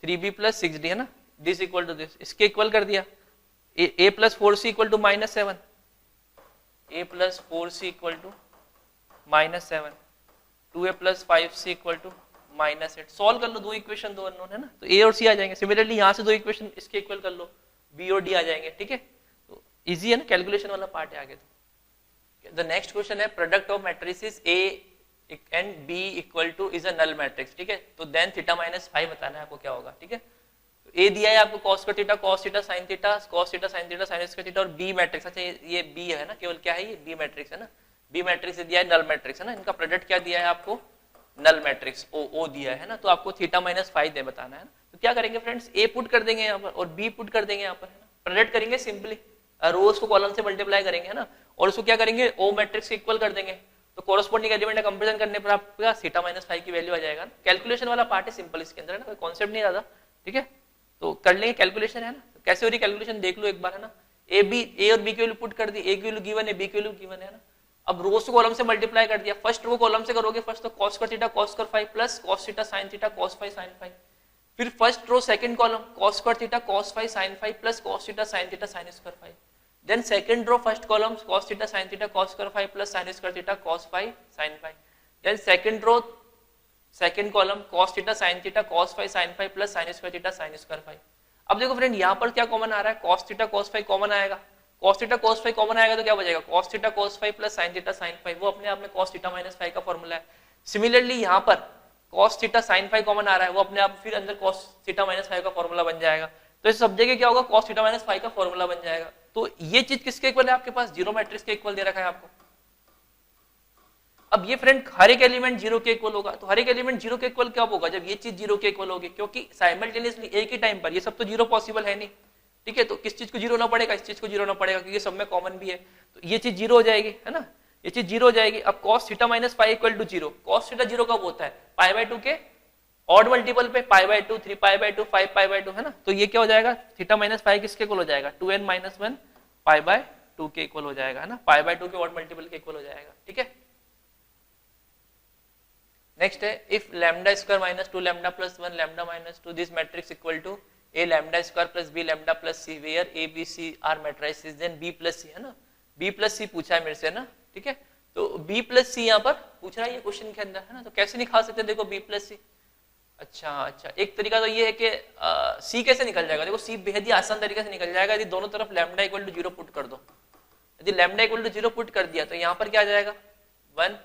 3b plus 6d, है ना, दिस इक्वल टू दिस, इसके इक्वल कर दिया। a plus 4c equal to -7, a plus 4c equal to -7, 2a plus 5c equal to -8। Solve कर लो, दो इक्वेशन दो unknown है ना, तो a और c आ जाएंगे। सिमिलरली यहाँ से दो इक्वेशन इसके इक्वल कर लो, b और d आ जाएंगे। ठीक है, तो इजी है ना, कैलकुलेशन वाला पार्ट है आगे। तो द नेक्स्ट क्वेश्चन है product of matrices a and b equal to is a null matrix. ठीक है, तो देन थीटा माइनस फाइव बताना है आपको क्या होगा। ठीक है, तो a दिया है आपको cos का theta, cos theta sin theta, cos theta sin theta, sin square theta, और b मैट्रिक्स। अच्छा ये b है ना, केवल क्या है ये b मैट्रिक्स है ना, b मैट्रिक्स दिया है, नल मैट्रिक्स है ना, इनका प्रोडक्ट क्या दिया है आपको, नल मैट्रिक्स o दिया है ना, तो आपको थीटा माइनस फाइव दे बताना है ना। तो क्या करेंगे फ्रेंड्स, a पुट कर देंगे यहाँ पर और b पुट कर देंगे यहाँ पर, है ना, प्रोडक्ट करेंगे सिंपली, रोज को कॉलम से मल्टीप्लाई करेंगे, है ना, और उसको क्या करेंगे o मैट्रिक्स के इक्वल कर देंगे, तो कोरस्पॉन्डिंग एलिमेंट का कंपैरिजन करने पर आपका थीटा माइनस फाइव की वैल्यू आ जाएगा। कैलकुलेशन वाला पार्ट है सिंपल इसके अंदर, है ना, कोई कॉन्सेप्ट नहीं ज्यादा। ठीक है, तो कर लेंगे कैलकुलेशन, है ना, तो कैसे हो रही कैलकुलेशन देख लो एक बार, है ना। ए और बी की वैल्यू पुट कर दी, ए की वैल्यू गिवन है, बी की वैल्यू गिवन है ना। अब रोज को कॉलम से मल्टीप्लाई कर दिया, फर्स्ट रो कॉलम से करोगे, फर्स्ट तो cos का थीटा cos कर 5 plus cos theta sin theta cos 5 sin 5, फिर first row second column cos का theta cos 5 sin 5 plus cos theta sin theta sin square 5, then second row first column cos theta sin theta cos square 5 plus sin square theta cos 5 sin 5, then second row second column cos theta sin theta cos 5 sin 5 plus sin square theta sin square 5। अब देखो friend यहाँ पर क्या common आ रहा है, cos theta cos 5 common आएगा, cos theta cos 5 common आएगा तो क्या बचेगा, cos theta cos 5 plus sin theta sin 5, वो अपने आप में cos थीटा माइनस 5 का फॉर्मूला है। सिमिलरली यहाँ पर cos थीटा sin 5 कॉमन आ रहा है, वो अपने आप फिर अंदर cos थीटा माइनस 5 का फॉर्मूला बन जाएगा, तो इस सब जगह क्या होगा, cos थीटा माइनस 5 का फॉर्मूला बन जाएगा। तो ये चीज किसके इक्वल है आपके पास, जीरो मैट्रिक्स के इक्वल दे रखा है आपको। अब ये फ्रेंड हर एक एलिमेंट जीरो के इक्वल होगा, तो हर एक एलिमेंट जीरो के इक्वल कब होगा, जब ये चीज जीरो के इक्वल होगी, क्योंकि साइमल्टेनियसली एक ही टाइम पर ये सब तो जीरो पॉसिबल है नहीं। ठीक है, तो किस चीज को जीरो होना पड़ेगा, इस चीज को जीरो होना पड़ेगा, क्योंकि सब में कॉमन भी है, तो ये चीज जीरो हो जाएगी, है ना, ये चीज जीरो हो जाएगी। अब cos theta minus 5 equal to zero, cos theta zero कब होता है, पाई बाय 2 के ऑड मल्टीपल पे, pi by 2, 3 pi by 2, 5 pi by 2, है ना, तो ये क्या हो जाएगा, थीटा माइनस 5 किसके इक्वल हो जाएगा, 2n माइनस 1 पाई बाय 2 के इक्वल हो जाएगा, है ना, पाई बाय 2 के ऑड मल्टीपल के इक्वल हो जाएगा। ठीक है, नेक्स्ट है if lambda square minus 2 lambda plus 1 lambda minus 2 this matrix equal to a lambda square plus b lambda plus c where a b c are matrices then b plus c, है ना, b plus c पूछा है मेरे से ना। ठीक है, तो b plus c यहाँ पर पूछ रहा है ये क्वेश्चन के अंदर, है ना, तो कैसे निकाल सकते हैं, देखो b plus c। अच्छा एक तरीका तो ये है कि c कैसे निकल जाएगा, देखो c बेहद ही आसान तरीके से निकल जाएगा, यदि दोनों तरफ लैम्डा इक्वल टू 0 पुट कर दो। यदि लैम्डा इक्वल टू 0 पुट कर दिया तो यहाँ पर क्या आ जाएगा, 1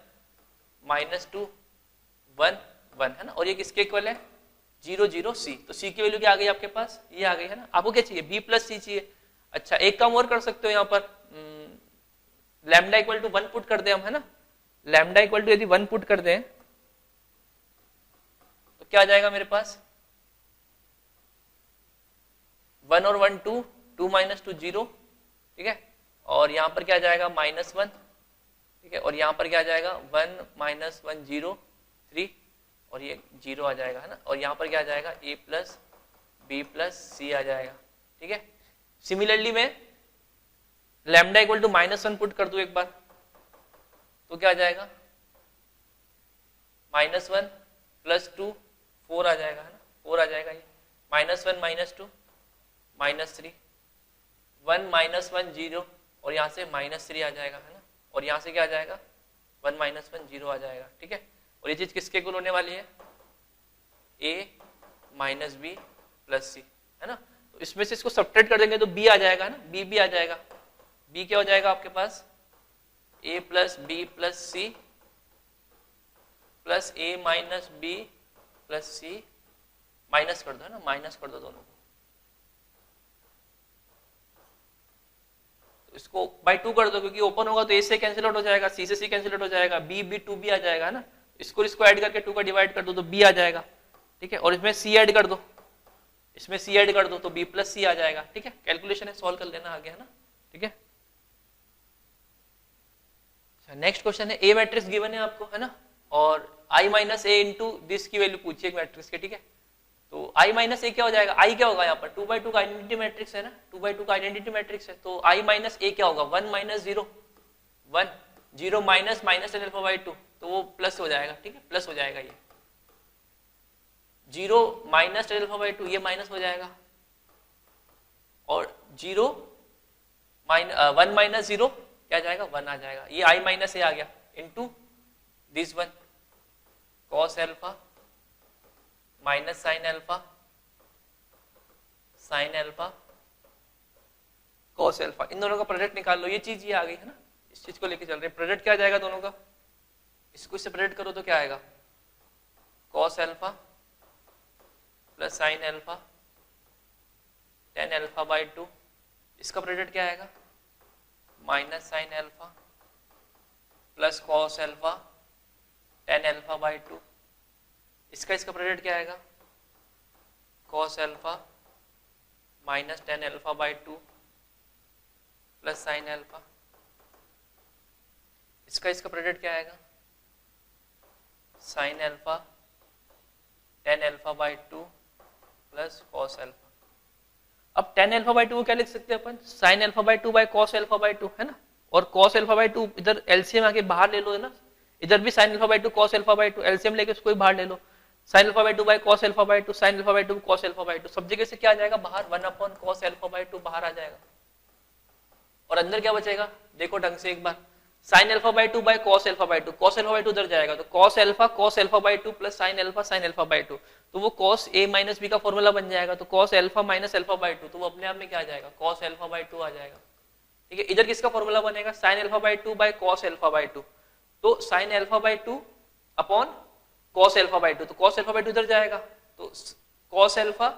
माइनस 2 1 1, है ना, और ये किसके इक्वल है, 0 0 c, तो c की वैल्यू क्या आ गई आपके पास, ये आ गई, है ना। आपको क्या चाहिए, b प्लस c चाहिए। अच्छा एक काम और कर सकते हो, यहाँ पर लैम्डा इक्वल टू 1 पुट कर दे हम, है ना, लैम्डा इक्वल टू यदि 1 पुट कर दें तो क्या आ जाएगा मेरे पास, 1 और 1 2, 2 माइनस 2 0, ठीक है, और यहाँ पर क्या आ जाएगा -1, ठीक है, और यहाँ पर क्या आ जाएगा 1 माइनस 1 0 3, और ये 0 आ जाएगा, है ना, और यहाँ पर क्या आ जाएगा a plus b plus c आ जाएगा। ठीक है, सिमिलरली मैं लैम्डा इक्वल टू -1 पुट कर दूं एक बार तो क्या आ जाएगा, -1 प्लस 2 4 आ जाएगा, है ना, 4 आ जाएगा, ये -1 -2 -3, 1 -1 0, और यहाँ से -3 आ जाएगा, है ना, और यहाँ से क्या आ जाएगा 1 -1 0 आ जाएगा। ठीक है, और ये चीज किसके इक्वल होने वाली है, a माइनस बी प्लस सी, है ना, तो इसमें से इसको सब्ट्रैक्ट कर देंगे तो b आ जाएगा ना, b भी आ जाएगा, b क्या हो जाएगा आपके पास, a plus B plus C plus a minus B plus C, minus कर दो, है ना, माइनस कर दो दोनों को, तो इसको बाय 2 कर दो, क्योंकि ओपन होगा तो a से कैंसिल आउट हो जाएगा, c से c कैंसिल आउट हो जाएगा, b 2b आ जाएगा, है ना, इसको ऐड करके 2 का डिवाइड कर दो तो b आ जाएगा। ठीक है, और इसमें c ऐड कर दो, इसमें सी ऐड कर दो तो बी प्लस सी आ जाएगा, ठीक है। कैलकुलेशन है, सॉल्व कर लेना आगे, है ना, ठीक है। नेक्स्ट क्वेश्चन है, ए मैट्रिक्स गिवन है आपको, है ना, और आई माइनस ए इंटू दिस की वैल्यू पूछिए एक मैट्रिक्स के, ठीक है। तो आई माइनस ए क्या हो जाएगा, आई क्या होगा यहाँ पर 2/2 का आइडेंटिटी मैट्रिक्स है ना, 2/2 का आइडेंटिटी मैट्रिक्स है, तो आई माइनस ए क्या होगा 1 minus 0 1 0 minus minus tan alpha by 2, तो वो प्लस हो जाएगा, ठीक है, प्लस हो जाएगा, ये 0 माइनस टेन अल्फा बाई 2 ये माइनस हो जाएगा, और 1 माइनस 0 क्या जाएगा 1 आ जाएगा, ये आई माइनस ए आ गया into this one cos alpha minus sine alpha cos alpha, इन दोनों का प्रोडक्ट निकाल लो, ये चीज ये आ गई है ना, इस चीज को लेके चल रहे हैं। प्रोडक्ट क्या जाएगा दोनों का, इसको इससे प्रोडक्ट करो तो क्या आएगा cos alpha plus sine alpha tan alpha by 2, इसका प्रोडक्ट क्या आएगा minus sine alpha plus cos alpha tan alpha by 2, इसका प्रोडक्ट क्या आएगा cos alpha minus tan alpha by 2 plus sine alpha, इसका प्रोडक्ट क्या आएगा sine alpha tan alpha by 2 plus cos alpha. अब टेन एल्फा बाई 2 को क्या लिख सकते हैं अपन, sign alpha by 2 by cos alpha by 2, है ना, और कॉस एल्फा बाई 2 इधर एलसीएम आके बाहर ले लो, है ना, इधर भी sine alpha by 2 cos alpha by 2 LCM लेके उसको भी बाहर ले लो, sine alpha by 2 by cos alpha by 2 sine alpha by 2 cos alpha by 2, सब जगह से क्या आ जाएगा बाहर 1 अपॉन कॉस एल्फा बाई 2 बाहर आ जाएगा, और अंदर क्या बचेगा देखो ढंग से एक बार, sine alpha by 2 by cos alpha by 2, cos alpha by 2 उधर जाएगा तो cos alpha by 2 plus sine alpha by 2, तो वो कॉस ए माइनस बी का फॉर्मूला बन जाएगा, तो cos alpha minus alpha by 2, तो वो अपने आप में क्या आ जाएगा कॉस एल्फा बाई 2 आ जाएगा, ठीक है। इधर किसका फॉर्मूला बनेगा sign alpha by 2 by cos alpha by 2, तो sign alpha by 2 upon cos alpha by 2, तो कॉस एल्फा बाई 2 इधर जाएगा, तो cos alpha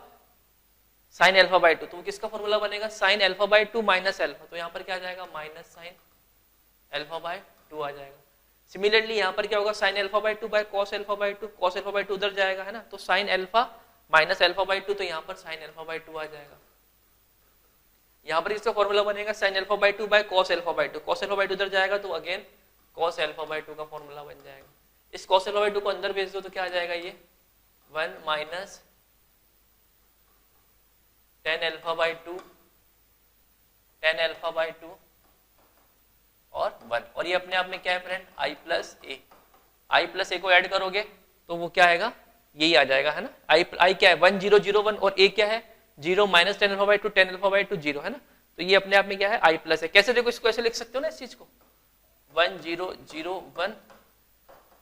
sign alpha by 2, तो वो किसका फॉर्मूला बनेगा sign alpha by 2 minus alpha, तो यहाँ पर क्या आ जाएगा माइनस साइन एल्फा बाई 2 आ जाएगा। सिमिलरली यहाँ पर क्या होगा sign alpha by 2 by cos alpha by 2, cos alpha by 2 उधर जाएगा, है ना, तो sine alpha minus alpha by 2, तो यहाँ पर साइन एल्फा बाई 2 आ जाएगा। यहाँ पर इसका फॉर्मूला बनेगा sign alpha by 2 by cos alpha by 2, cos alpha by 2 उधर जाएगा तो अगेन कॉस एल्फा बाई 2 का फॉर्मूला बन जाएगा। इस कॉस एल्फा बाई 2 को अंदर भेज दो तो क्या आ जाएगा ये 1 माइनस टेन एल्फा बाई 2 और 1, और ये अपने आप में क्या है फ्रेंड आई प्लस ए को ऐड करोगे तो वो क्या आएगा यही आ जाएगा, है ना, आई क्या है 1 0 0 1 और ए क्या है 0 माइनस टेन एल्फा बाई 2 0, है ना, तो ये अपने आप में क्या है आई प्लस है। कैसे देखो इसको ऐसे लिख सकते हो ना इस चीज को 1 0 0 1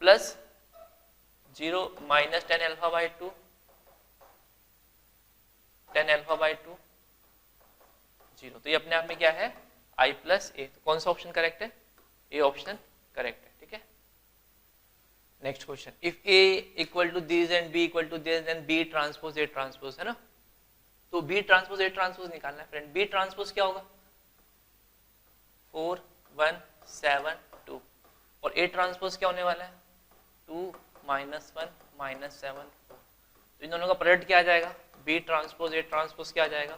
plus 0 minus tan alpha by 2 0, तो ये अपने आप में क्या है आई प्लस ए, तो कौन सा ऑप्शन करेक्ट है ए ऑप्शन करेक्ट है, ठीक है। Next question, if A equal to this and B equal to this then B transpose A transpose, है ना, तो बी ट्रांसपोज ए ट्रांसपोज निकालना है फ्रेंड। बी ट्रांसपोज क्या होगा 4 1 7 2 और ए ट्रांसपोज क्या होने वाला है 2 माइनस 1 माइनस 7 4, तो इन दोनों का प्रोडक्ट क्या आ जाएगा बी ट्रांसपोज ए ट्रांसपोज क्या आ जाएगा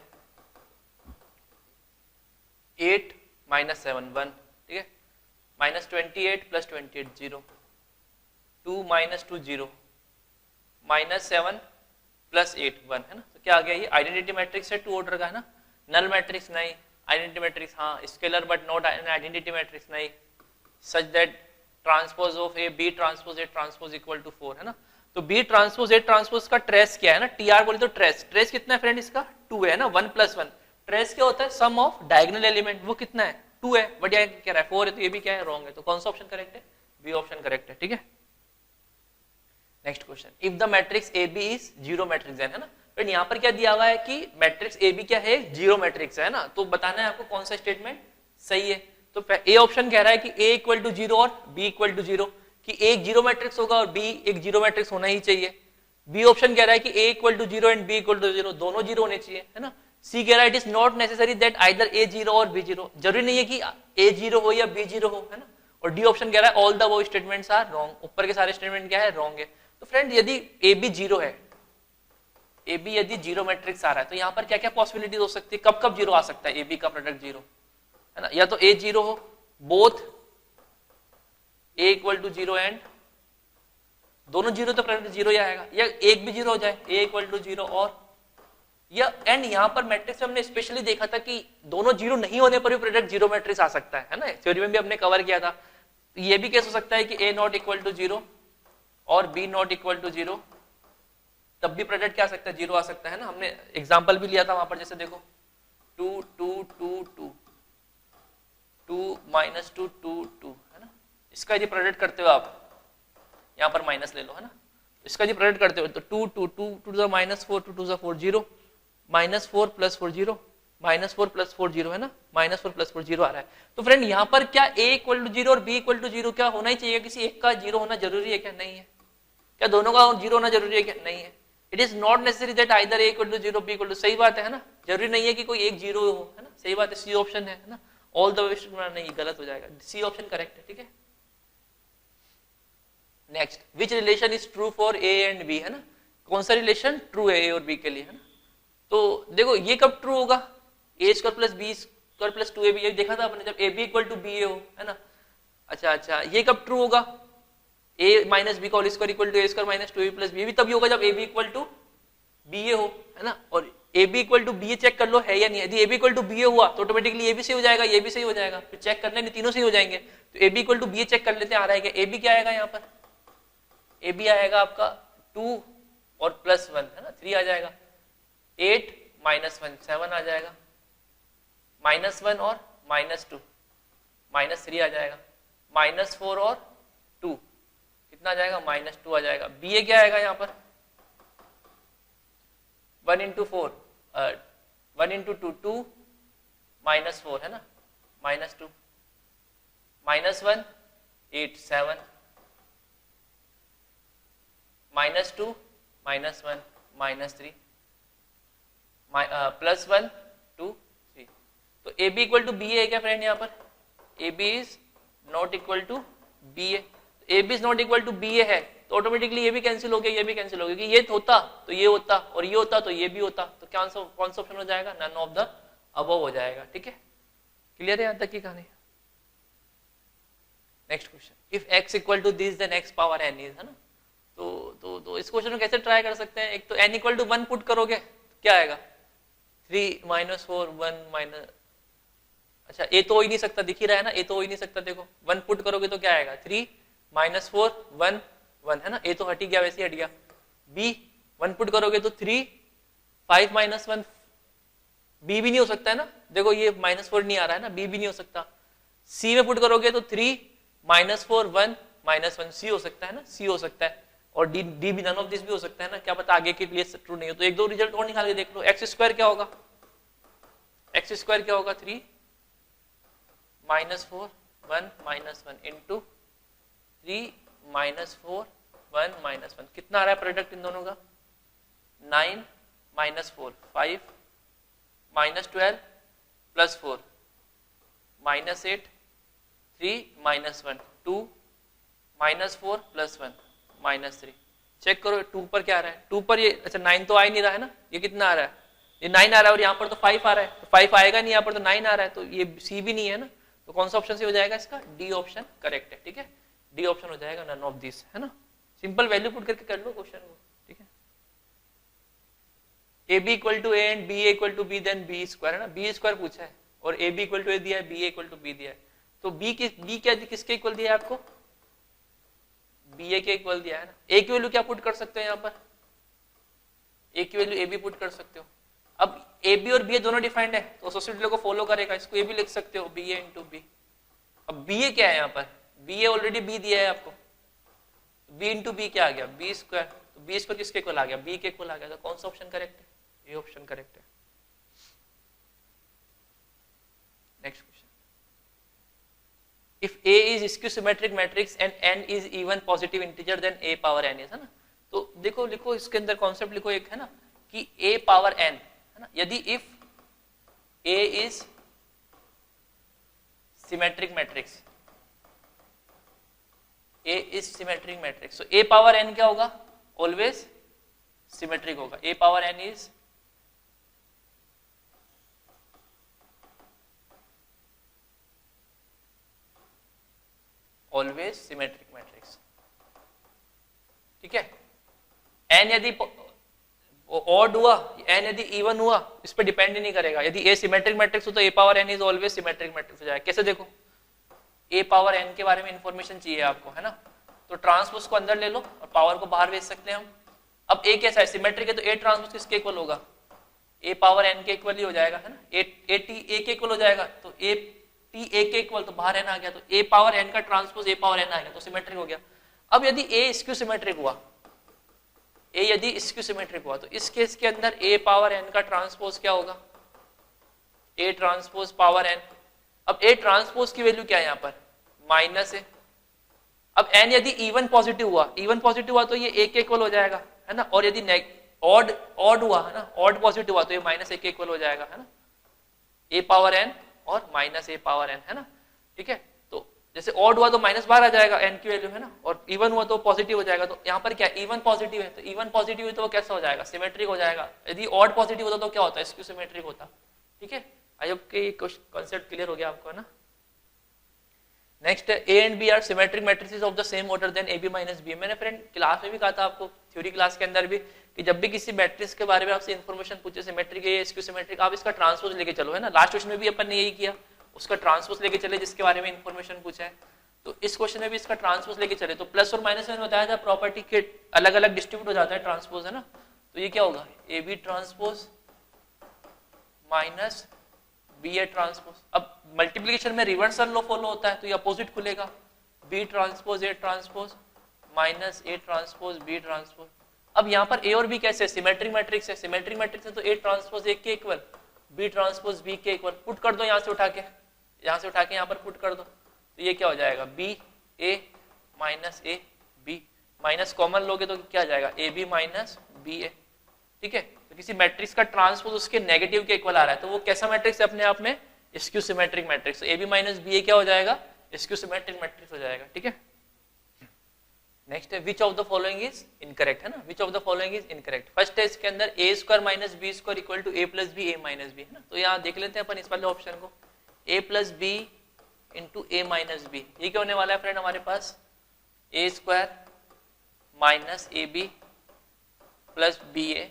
8 माइनस 7 1, ठीक है, minus 28 plus 28 0, 2 minus 2 0, minus 7 plus 8 1, है ना, तो क्या आ गया ये आइडेंटिटी मैट्रिक्स है 2 ऑर्डर का, है ना, नल मैट्रिक्स नहीं, आइडेंटिटी मैट्रिक्स हाँ, scalar but not an identity matrix नहीं, such that transpose of a B transpose A transpose equal to 4, है ना, तो बी ट्रांसपोज ए ट्रांसपोज का ट्रेस क्या है ना, टीआर बोले तो ट्रेस कितना है फ्रेंड इसका 2 है ना, 1 प्लस 1, ट्रेस क्या होता है सम ऑफ डायगोनल एलिमेंट, वो कितना है 2 है, बट यहाँ कह रहा है 4 है, तो ये भी क्या है रॉन्ग है, तो कौन सा ऑप्शन करेक्ट है बी ऑप्शन करेक्ट है, ठीक है। Next question, if the matrix A B is zero matrix है ना, फिर यहाँ पर क्या दिया हुआ है कि मैट्रिक्स ए बी क्या है जीरो मैट्रिक्स है ना, तो बताना है आपको कौन सा स्टेटमेंट सही है। तो ए ऑप्शन कह रहा है कि ए इक्वल टू 0 और बी इक्वल टू 0, कि ए एक जीरो मैट्रिक्स होगा और बी एक जीरो मैट्रिक्स होना ही चाहिए। बी ऑप्शन कह रहा है कि a equal to 0 and B equal to 0, दोनों जीरो होने चाहिए, है ना। सी कह रहा है it is not necessary that either a 0 और बी 0, जरूरी नहीं है कि ए 0 हो या बी 0 हो, है ना। और डी ऑप्शन कह रहा है all the above statements are wrong, ऊपर के सारे स्टेटमेंट क्या है रॉन्ग है। तो फ्रेंड यदि ए बी 0 है, ए बी यदि जीरो मैट्रिक्स आ रहा है तो यहाँ पर क्या क्या पॉसिबिलिटीज हो सकती है, कब कब जीरो आ सकता है ए बी का प्रोडक्ट जीरो, है ना, या तो ए जीरो हो, both A equal to zero and दोनों जीरो तो प्रोडक्ट जीरो ही आएगा, या एक भी जीरो हो जाए ए इक्वल टू जीरो, और या एंड यहाँ पर मैट्रिक्स में हमने स्पेशली देखा था कि दोनों जीरो नहीं होने पर भी प्रोडक्ट जीरो मैट्रिक्स आ सकता है ना, थ्योरी में भी हमने कवर किया था। तो ये भी केस हो सकता है कि A not equal to zero और B not equal to zero, तब भी प्रोडक्ट क्या आ सकता है, जीरो आ सकता है ना, हमने एग्जांपल भी लिया था वहां पर, जैसे देखो 2 2 2 2 2 माइनस 2 2 2, है ना, इसका यदि प्रोडक्ट करते हो आप, यहाँ पर माइनस ले लो, है ना, इसका यदि प्रोडक्ट करते हो तो 2 2 2 2 to the minus 4 2 to the 4 0, minus 4 plus 4 0, minus 4 plus 4 0, है ना, माइनस 4 प्लस 4 0 आ रहा है। तो फ्रेंड यहाँ पर क्या a इक्वल टू जीरो और b इक्वल टू जीरो क्या होना ही चाहिए, किसी एक का जीरो होना जरूरी है क्या, नहीं है, क्या दोनों का जीरो होना जरूरी है क्या, नहीं है, it is not necessary that either a equal to zero b equal to, सही बात है ना, जरूरी नहीं है कि कोई एक जीरो हो, है ना, सही बात है, सी ऑप्शन है ना, ऑल द वे नहीं, गलत हो जाएगा, सी ऑप्शन करेक्ट है, ठीक है। Next, which relation is true for A and B, है ना, कौन सा रिलेशन ट्रू है ए और बी के लिए, है ना, तो देखो ये कब ट्रू होगा, a square plus B square plus 2ab, ये देखा था आपने, जब A B equal to B a हो, है ना, अच्छा, ये कब ट्रू होगा, a माइनस बी का whole square equal to a square minus 2ab plus b, भी तभी होगा जब A B equal to B a हो, है ना, और A B equal to B A check कर लो है या नहीं, यदि a B equal to B a हुआ तो ऑटोमेटिकली ए बी सही हो जाएगा, ये भी सही हो जाएगा, फिर चेक करने नहीं, तीनों सही हो जाएंगे, तो A B equal to B A check कर लेते हैं, आ रहा है क्या, ए बी क्या आएगा यहाँ पर, ए बी आएगा आपका 2 और प्लस 1, है ना, 3 आ जाएगा, 8 माइनस 1 7 आ जाएगा, माइनस 1 और माइनस 2 माइनस 3 आ जाएगा, माइनस 4 और 2 कितना आ जाएगा, माइनस 2 आ जाएगा, बी ए क्या आएगा यहाँ पर 1 इंटू 4 1 इंटू 2 2 माइनस 4, है ना, minus 2 minus 1 8 7 minus 2 minus 1 minus 3 plus 1 2 3, तो A B equal to B है क्या फ्रेंड, यहाँ पर a B is not equal to B a B is not equal to B a है, तो ऑटोमेटिकली ये भी कैंसिल हो गया, ये भी कैंसिल हो गया, कि ये होता तो ये होता और ये होता तो ये भी होता, तो कौन सा ऑप्शन हो जाएगा, नन ऑफ द अबव हो जाएगा, ठीक है, क्लियर है यहाँ तक की कहानी। Next question, if x equal to this then x power n is, है ना, तो इस क्वेश्चन को कैसे ट्राई कर सकते हैं, एक तो n इक्वल टू 1 पुट करोगे तो क्या आएगा 3 माइनस 4 1 माइनस, अच्छा ए तो हो ही नहीं सकता, दिख ही रहा है ना, ए तो हो ही नहीं सकता, देखो 1 पुट करोगे तो क्या आएगा 3 माइनस 4 1 1, है ना, ए तो हट ही गया, वैसे ही हट गया, बी 1 पुट करोगे तो 3 5 माइनस 1, बी भी नहीं हो सकता है ना, देखो ये माइनस 4 नहीं आ रहा है ना, बी भी नहीं हो सकता, सी में पुट करोगे तो 3 माइनस 4 1 माइनस 1, सी हो सकता है ना, सी हो सकता है, और डी भी, नन ऑफ दिस भी हो सकता है ना, क्या पता आगे के लिए ट्रू नहीं हो, तो एक दो रिजल्ट और निकाल के देख लो, एक्स स्क्वायर क्या होगा, एक्स स्क्वायर क्या होगा 3 minus 4 1 minus 1 into 3 minus 4 1 minus 1, कितना आ रहा है प्रोडक्ट इन दोनों का 9 minus 4 5 minus 12 plus 4 minus 8 3 minus 1 2 minus 4 plus 1 minus 3, check करो 2 पर क्या आ रहा है, 2 पर ये, अच्छा 9 तो आ ही नहीं रहा है ना, ये कितना आ रहा है, ये 9 आ रहा है, और यहाँ पर तो 5 आ रहा है, तो 5 आएगा नहीं, यहाँ पर तो 9 आ रहा है, तो ये सी भी नहीं है ना, तो कौन सा ऑप्शन से हो जाएगा इसका, डी ऑप्शन करेक्ट है, ठीक है, डी ऑप्शन हो जाएगा, नन ऑफ दिस, है ना, सिंपल वैल्यू पुट करके कर लो क्वेश्चन को, ठीक है, A B equal to A and B equal to B then B square, है ना, बी स्क्वायर पूछा है और A B equal to A दिया है, बी इक्वल टू बी दिया है, तो बी क्या किसके इक्वल दिया है आपको, बी ए के इक्वल दिया है ना, ए की वैल्यू क्या पुट कर सकते हो यहाँ पर, ए की वैल्यू ए बी पुट कर सकते हो, अब ए बी और बी ए दोनों डिफाइंड है तो एसोसिएटेड लॉ को फॉलो करेगा, इसको ए भी लिख सकते हो बी ए इंटू बी, अब बी ए क्या है यहाँ पर, बी ए ऑलरेडी बी दिया है आपको, बी इंटू बी क्या आ गया बी स्क्वायर, तो बी स्क्वायर किसके इक्वल आ गया, बी के इक्वल आ गया, तो कौन सा ऑप्शन करेक्ट है, ये ऑप्शन करेक्ट है। Next question, if A is skew symmetric matrix and n is even positive integer then A power n is, है ना, तो देखो लिखो इसके अंदर कॉन्सेप्ट लिखो एक, है ना, कि A पावर n, है ना, यदि if A is symmetric matrix, A is symmetric matrix, so A power n क्या होगा, always सिमेट्रिक होगा, a power n is always symmetric matrix. ठीक है, n यदि ऑड हुआ, n यदि इवन हुआ, इस पर डिपेंड ही नहीं करेगा। यदि a सिमेट्रिक मैट्रिक्स हो तो a power n is always symmetric matrix हो जाएगा। कैसे देखो, a पावर n के बारे में इंफॉर्मेशन चाहिए आपको, है ना, तो ट्रांसपोज को अंदर ले लो और पावर को बाहर भेज सकते हैं हम। अब a कैसा है, सिमेट्रिक है, तो a ट्रांसपोज किसके इक्वल होगा, a पावर n के इक्वल ही हो जाएगा, है ना, a t a के इक्वल हो जाएगा, तो a t a के इक्वल, तो बाहर n आ गया, तो a पावर n का ट्रांसपोज a पावर n आ गया, तो सिमेट्रिक हो गया। अब यदि a स्क्यू सिमेट्रिक हुआ, a यदि स्क्यू सिमेट्रिक हुआ, तो इस केस के अंदर a पावर n का ट्रांसपोज क्या होगा, a ट्रांसपोज पावर n। अब a ट्रांसपोज की वैल्यू क्या है यहाँ पर, माइनस है। अब n यदि इवन पॉजिटिव हुआ तो ये a के इक्वल हो जाएगा, है ना, और यदि ऑड हुआ, है ना, ऑड पॉजिटिव हुआ तो ये माइनस a के इक्वल हो जाएगा, है ना, a पावर n और माइनस a पावर n, है ना। ठीक है, तो जैसे ऑड हुआ तो माइनस बाहर आ जाएगा n की वैल्यू, है ना, और इवन हुआ तो पॉजिटिव हो जाएगा। तो यहाँ पर क्या इवन पॉजिटिव है, तो इवन पॉजिटिव है तो वो कैसा हो जाएगा, सिमेट्रिक हो जाएगा। यदि ऑड पॉजिटिव होता तो क्या होता है, स्क्यू सिमेट्रिक होता। ठीक है, आई होप कि कॉन्सेप्ट क्लियर हो गया आपको, है ना। Next, a and b are symmetric matrices of the same order then ab minus b। मैंने फ्रेंड क्लास में भी कहा था आपको, थ्योरी क्लास के अंदर भी, कि जब भी किसी मैट्रिक्स के बारे में आपसे इंफॉर्मेशन पूछे, सिमेट्रिक है, स्क्यू सिमेट्रिक, आप इसका ट्रांसपोज लेके चलो, है ना। लास्ट क्वेश्चन में भी अपन ने यही किया, उसका ट्रांसपोज लेके चले जिसके बारे में इंफॉर्मेशन पूछा है, तो इस क्वेश्चन में भी इसका ट्रांसपोज लेके चले। तो प्लस और माइनस में बताया था प्रॉपर्टी के अलग अलग डिस्ट्रीब्यूट हो जाता है ट्रांसपोज, है ना, तो ये क्या होगा, A B transpose minus B A transpose. अब मल्टीप्लिकेशन में रिवर्सल लॉ फॉलो होता है, तो ये अपोजिट खुलेगा, B transpose A transpose minus A transpose B transpose. अब यहाँ पर ए और बी कैसे, सिमेट्रिक मैट्रिक्स है, सिमेट्रिक मैट्रिक्स है तो ए ट्रांसपोज ए के इक्वल, बी ट्रांसपोज बी के इक्वल। पुट कर दो यहाँ से उठा के, यहाँ पर पुट कर दो, तो ये क्या हो जाएगा, B A minus A B, minus common लोगे तो क्या आ जाएगा, A B minus B A. ठीक है, तो किसी मैट्रिक्स का ट्रांसपोज उसके नेगेटिव के इक्वल आ रहा है, तो वो कैसा मैट्रिक्स है अपने आप में, skew symmetric matrix. A B minus B a क्या हो जाएगा, स्क्यू सिमेट्रिक मैट्रिक्स हो जाएगा। ठीक है, नेक्स्ट है which of the following is incorrect, है ना, which of the following is incorrect. First है इसके अंदर a square minus b square equal to a plus b A minus B, है ना, तो यहाँ देख लेते हैं अपन इस वाले ऑप्शन को, a plus b into a minus B. ये क्या होने वाला है फ्रेंड हमारे पास, a square minus A b plus b A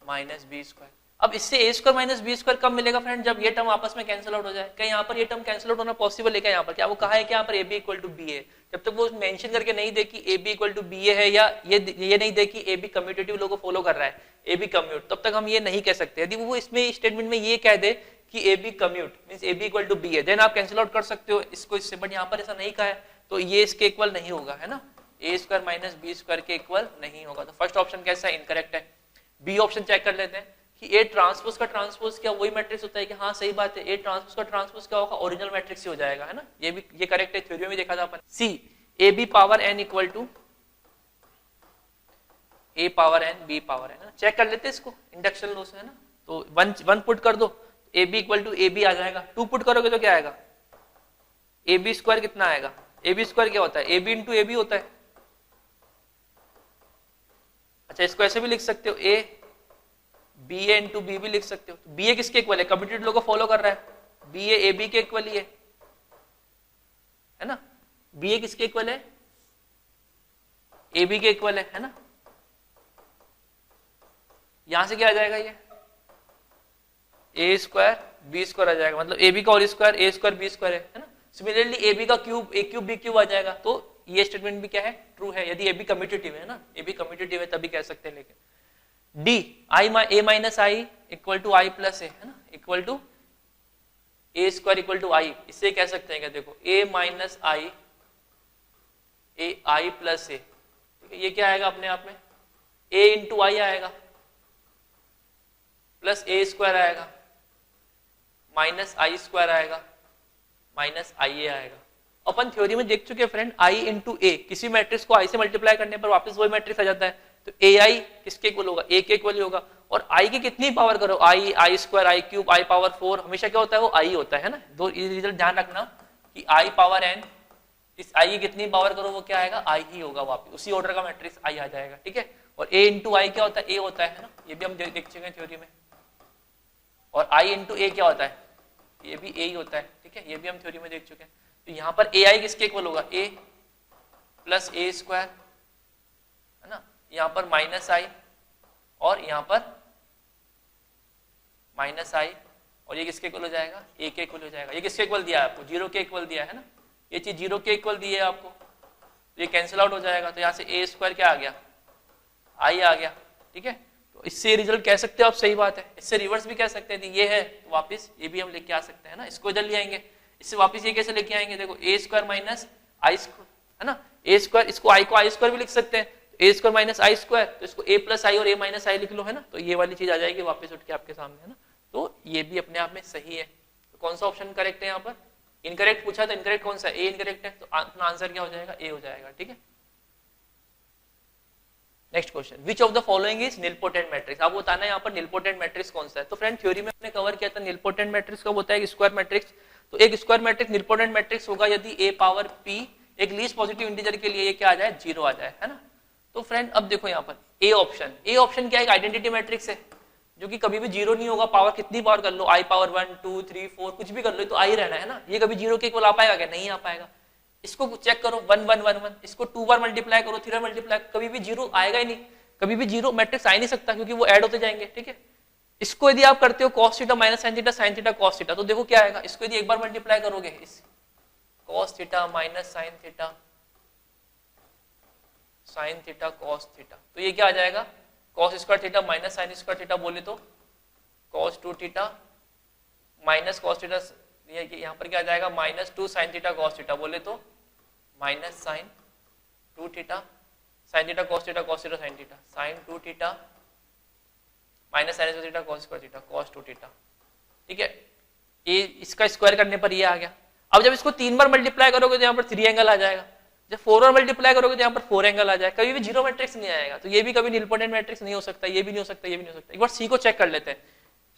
minus b square. अब इससे a square minus b square कब मिलेगा फ्रेंड, जब ये टर्म आपस में कैंसिल आउट हो जाए। क्या यहाँ पर ये टर्म कैंसिल आउट होना पॉसिबल है क्या, यहाँ पर क्या वो कहा है कि यहाँ पर a B equal to B a, जब तक वो मेंशन करके नहीं दे कि A B equal to B a है, या ये नहीं दे कि ए बी कम्यूटेटिव लोगो फॉलो कर रहा है, ए बी कम्यूट, तब तक हम ये नहीं कह सकते। यदि वो इसमें स्टेटमेंट में ये कह दे कि ए B commute means A B equal to B है, देन आप कैंसिल आउट कर सकते हो इसको इससे, बट यहाँ पर ऐसा नहीं कहा है, तो ये इसके इक्वल नहीं होगा, है ना, ए स्क्वायर माइनस बी स्क्वायर के इक्वल नहीं होगा। तो फर्स्ट ऑप्शन कैसा है, इनकरेक्ट है। बी ऑप्शन चेक कर लेते हैं कि ए ट्रांसपोज का ट्रांसपोज क्या वही मैट्रिक्स होता है, कि हाँ सही बात है, ए ट्रांसपोज का ट्रांसपोज क्या होगा, ओरिजिनल मैट्रिक्स ही हो जाएगा, है ना, ये भी ये करेक्ट है, थ्योरी में भी देखा था अपन। C A b power n equal to a power n b power n, check कर लेते हैं इसको इंडक्शन लॉ से, है ना, तो वन पुट कर दो, a B equal to a b आ जाएगा, टू पुट करोगे तो क्या आएगा, ए बी स्क्वायर कितना आएगा, ए बी स्क्वायर क्या होता है, A B into A B होता है। अच्छा, इसको ऐसे भी लिख सकते हो, A B A into B भी लिख सकते हो। बी ए किसके इक्वल है, कम्यूटेटिव लोग को फॉलो कर रहा है, बी ए बी के इक्वल ही है ना, बी ए किसके इक्वल है, ए बी के इक्वल है ना। यहां से क्या आ जाएगा, ये ए स्क्वायर बी स्क्वायर आ जाएगा, मतलब ए बी का होल स्क्वायर ए स्क्वायर बी स्क्वायर है ना। सिमिलरली ए बी का क्यूब ए क्यूब बी क्यूब आ जाएगा, तो ये स्टेटमेंट भी क्या है, ट्रू है, यदि ए बी कम्यूटेटिव है ना, ए बी कम्यूटेटिव है तभी कह सकते हैं। लेकिन D I a minus I equal to I plus a, है ना, equal to a square equal to I, इससे कह सकते हैं क्या, देखो ए माइनस आई ए आई प्लस ए, ठीक है, ये क्या आएगा अपने आप में, ए इंटू आई आएगा प्लस ए स्क्वायर आएगा माइनस आई स्क्वायर आएगा माइनस आई ए आएगा। अपन थ्योरी में देख चुके हैं फ्रेंड, आई इंटू ए, किसी मैट्रिक्स को आई से मल्टीप्लाई करने पर वापस वही मैट्रिक्स आ जाता है, तो ए आई किसके इक्वल होगा, ए के इक्वल ही होगा। और आई की कितनी पावर करो, आई आई स्क्वायर आई क्यूब आई पावर 4, हमेशा क्या होता है वो आई होता है ना, दो रिजल्ट ध्यान रखना कि आई पावर एन, इस आई की कितनी पावर करो वो क्या आएगा, आई ही होगा, वापस उसी ऑर्डर का मैट्रिक्स आई आ जाएगा। ठीक है, और a इंटू आई क्या होता है, a होता है ना, ये भी हम देख चुके हैं थ्योरी में। और i इंटू ए क्या होता है, ये भी a ही होता है, ठीक है, ये भी हम थ्योरी में देख चुके हैं। तो यहाँ पर ए आई किसके इक्वल होगा, a प्लस ए स्क्वायर, है ना, यहाँ पर माइनस आई और यहाँ पर माइनस आई, और ये किसके इक्वल हो जाएगा, a के इक्वल हो जाएगा। ये किसके इक्वल दिया है आपको, 0 के इक्वल दिया है ना, ये चीज 0 के इक्वल दी है आपको, तो ये कैंसिल आउट हो जाएगा। तो यहाँ से a स्क्वायर क्या आ गया, i आ गया, ठीक है। तो इससे रिजल्ट कह सकते हो आप, सही बात है। इससे रिवर्स भी कह सकते हैं, ये है तो वापस ये भी हम लेके आ सकते हैं ना, इसको इधर ले आएंगे, इससे वापस ये कैसे लेके आएंगे, देखो a square minus I square, है ना, a स्क्वायर, इसको i को आई स्क्वायर भी लिख सकते हैं, a square minus I square, तो इसको a प्लस आई और a माइनस आई लिख लो, है ना, तो ये वाली चीज आ जाएगी वापस उठ के आपके सामने, है ना। तो ये भी अपने आप में सही है। तो कौन सा ऑप्शन करेक्ट है यहाँ पर, इनकरेक्ट पूछा तो इनकरेक्ट कौन सा है, ए इनकरेक्ट है, तो अपना आंसर क्या हो जाएगा, ए हो जाएगा, ठीक है। Next question, which of the following is nilpotent matrix, आपको बताना है यहाँ पर निलपोटेंट मैट्रिक्स कौन सा है। तो फ्रेंड थ्योरी में हमने कवर किया था निलपोटेंट मैट्रिक्स कब होता है, एक स्क्वायर मैट्रिक्स। तो एक स्क्वायर मैट्रिक्स निलपोटेंट मैट्रिक्स होगा यदि a पावर p एक लीस्ट पॉजिटिव इंटीजर के लिए ये क्या आ जाए, 0 आ जाए, है ना। तो फ्रेंड अब देखो यहाँ पर ए ऑप्शन क्या है, आइडेंटिटी मैट्रिक्स है जो कि कभी भी 0 नहीं होगा, पावर कितनी बार कर लो, i पावर 1 2 3 4 कुछ भी कर लो तो आई रहना है ना, ये कभी 0 के इक्वल आ पाएगा क्या, नहीं आ पाएगा। इसको चेक करो 1 1 1 1, इसको 2 बार मल्टीप्लाई करो, 3 बार मल्टीप्लाई, कभी भी 0 आएगा ही नहीं, कभी भी 0 मैट्रिक्स आ ही नहीं सकता क्योंकि वो ऐड होते जाएंगे, ठीक है। इसको यदि आप करते हो cos theta minus sin theta sin theta cos theta, तो देखो क्या आएगा, इसको यदि एक बार मल्टीप्लाई करोगे, इस cos theta minus sin theta sin theta cos theta, तो ये क्या आ जाएगा, cos square theta minus sin square theta बोले तो cos 2 theta minus cos theta, यहाँ पर क्या आ जाएगा minus 2 sin theta cos theta बोले तो minus sin 2 theta sin theta cos theta sin theta sin 2 theta minus sin theta cos square theta cos 2 theta, ठीक है। ये इसका स्क्वायर करने पर ये आ गया। अब जब इसको 3 बार मल्टीप्लाई करोगे तो यहाँ पर 3 एंगल आ जाएगा, जब 4 बार मल्टीप्लाई करोगे तो यहाँ पर 4 एंगल आ जाएगा, कभी भी 0 मैट्रिक्स नहीं आएगा। तो ये भी कभी निलपोटेंट मैट्रिक्स नहीं हो सकता, ये भी नहीं हो सकता, ये भी नहीं हो सकता। एक बार सी को चेक कर लेते हैं,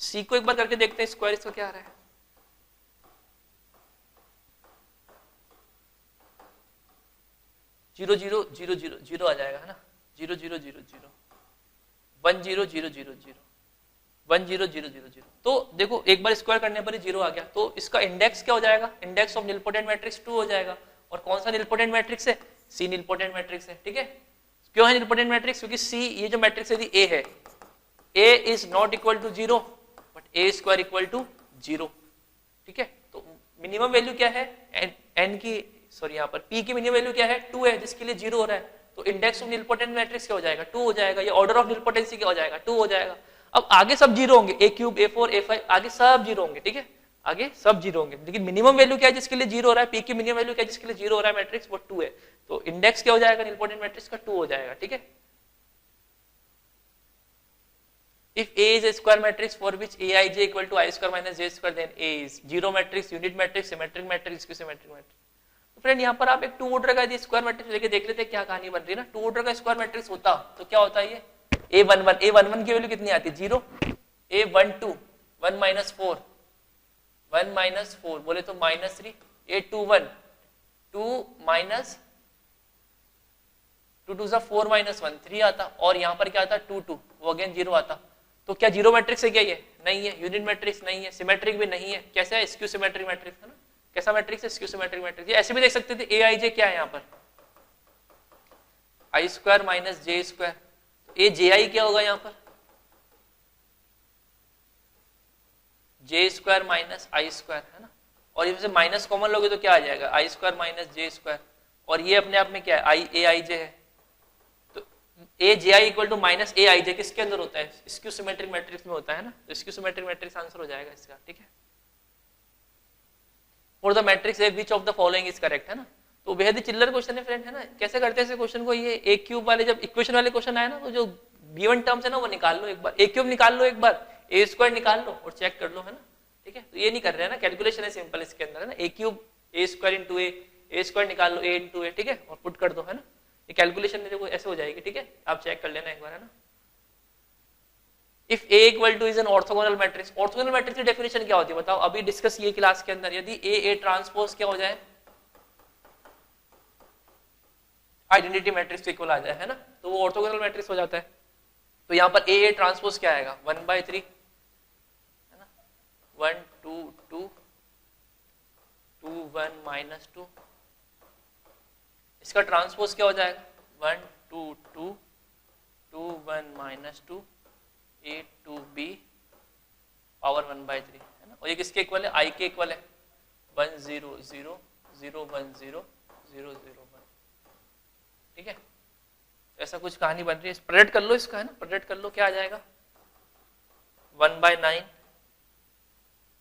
सी को एक बार करके देखते हैं स्क्वायर इसका क्या आ रहा है। Zero zero zero zero zero आ जाएगा, है ना, 0 0 0 0 1 0 0 0 0 1 0 0 0 0। तो देखो एक बार स्क्वायर करने पर ही 0 आ गया, तो इसका इंडेक्स क्या हो जाएगा, इंडेक्स ऑफ निलपोटेंट मैट्रिक्स 2 हो जाएगा। और कौन सा निलपोटेंट मैट्रिक्स है, सी निलपोटेंट मैट्रिक्स है, ठीक है। क्यों है निलपोटेंट मैट्रिक्स, क्योंकि सी ये जो मैट्रिक्स यदि ए है, a is not equal to 0 but a square equal to 0, ठीक है। तो मिनिमम वैल्यू क्या है, एन की सॉरी यहाँ पर p की मिनिमम वैल्यू क्या है, 2 है, जिसके लिए 0 हो रहा है। तो इंडेक्स ऑफ निलपोटेंट मैट्रिक्स क्या हो जाएगा, 2 हो जाएगा। ये ऑर्डर ऑफ निलपोटेंसी क्या हो जाएगा, 2 हो जाएगा। अब आगे सब 0 होंगे, a क्यूब a4 a5 आगे सब 0 होंगे, ठीक है, आगे सब 0 होंगे। लेकिन मिनिमम वैल्यू क्या है जिसके लिए 0 हो रहा है, p की मिनिमम वैल्यू क्या है जिसके लिए 0 हो रहा है मैट्रिक्स, वो 2 है। तो इंडेक्स क्या हो जाएगा निलपोटेंट मैट्रिक्स का, 2 हो जाएगा, ठीक है। If A is a square matrix for which aij equal to I square minus j square, then A is zero matrix, unit matrix, symmetric matrix, skew symmetric matrix। तो friend यहाँ पर आप एक 2 ऑर्डर का स्क्वायर मैट्रिक्स लेके देख लेते हैं क्या कहानी बन रही है ना। 2 ऑर्डर का स्क्वायर मैट्रिक्स होता तो क्या होता है, ये A11 की वैल्यू कितनी आती है, 0, A12 1 minus 4 1 minus 4 बोले तो -3, A21 2 minus 2 2 4 minus 1 3 आता, और यहाँ पर क्या आता 2 2 वो अगेन 0 आता। तो क्या 0 मैट्रिक्स है क्या, ये नहीं है, यूनिट मैट्रिक्स नहीं है, सिमेट्रिक भी नहीं है, कैसा है, स्क्यू सिमेट्रिक मैट्रिक्स है ना। कैसा मैट्रिक्स है, स्क्यू सिमेट्रिक मैट्रिक्स। ये ऐसे भी देख सकते थे aij क्या है यहाँ पर, i square minus j square, a j I क्या होगा यहाँ पर, j square minus I square, है ना। और इसमें से माइनस कॉमन लोगे तो क्या आ जाएगा, आई स्क्वायर माइनस जे स्क्वायर, और ये अपने आप में क्या है, आई ए आई जे है। तो ए j I equal to minus ए आई जे किसके अंदर होता है, स्क्यू सिमेट्रिक मैट्रिक्स में होता है ना। तो स्क्यू सिमेट्रिक मैट्रिक्स आंसर हो जाएगा इसका, ठीक है। For the matrix A which of the following is correct, है ना। तो बेहद ही चिल्लर क्वेश्चन है फ्रेंड, है ना। कैसे करते हैं इस क्वेश्चन को, ये ए क्यूब वाले जब इक्वेशन वाले क्वेश्चन आए ना, तो जो गिवन टर्म्स है ना वो निकाल लो एक बार, ए क्यूब निकाल लो एक बार, ए स्क्वायर निकाल लो और चेक कर लो, है ना, ठीक है। तो ये नहीं कर रहे हैं ना, कैलकुलेशन है सिंपल इसके अंदर, है ना। ए क्यूब ए स्क्वायर इंटू ए स्क्वायर निकाल लो, ए इंटू ए, ठीक है, और पुट कर दो, है ना। ये कैलकुलेशन देखो ऐसे हो जाएगी, ठीक है, आप चेक कर लेना एक बार, है ना। If A equal to is an orthogonal matrix, orthogonal matrix की डेफिनेशन क्या होती है बताओ, अभी डिस्कस ये क्लास के अंदर। यदि A ट्रांसपोज क्या हो जाए, आइडेंटिटी मैट्रिक्स के इक्वल आ जाए, है ना, तो वो ऑर्थोगोनल मैट्रिक्स हो जाता है। तो यहाँ पर ए ट्रांसपोज क्या आएगा 1/3, है ना, 1 2 2 2 1 -2, इसका ट्रांसपोज क्या हो जाएगा 1 2 2 2 1 -2 a to b पावर 1/3, है ना, और ये किसके इक्वल है, i के इक्वल है, 1 0 0 0 1 0 0 0 1, ठीक है। ऐसा कुछ कहानी बन रही है, प्रोडक्ट कर लो इसका, है ना, प्रोडक्ट कर लो, क्या आ जाएगा 1/9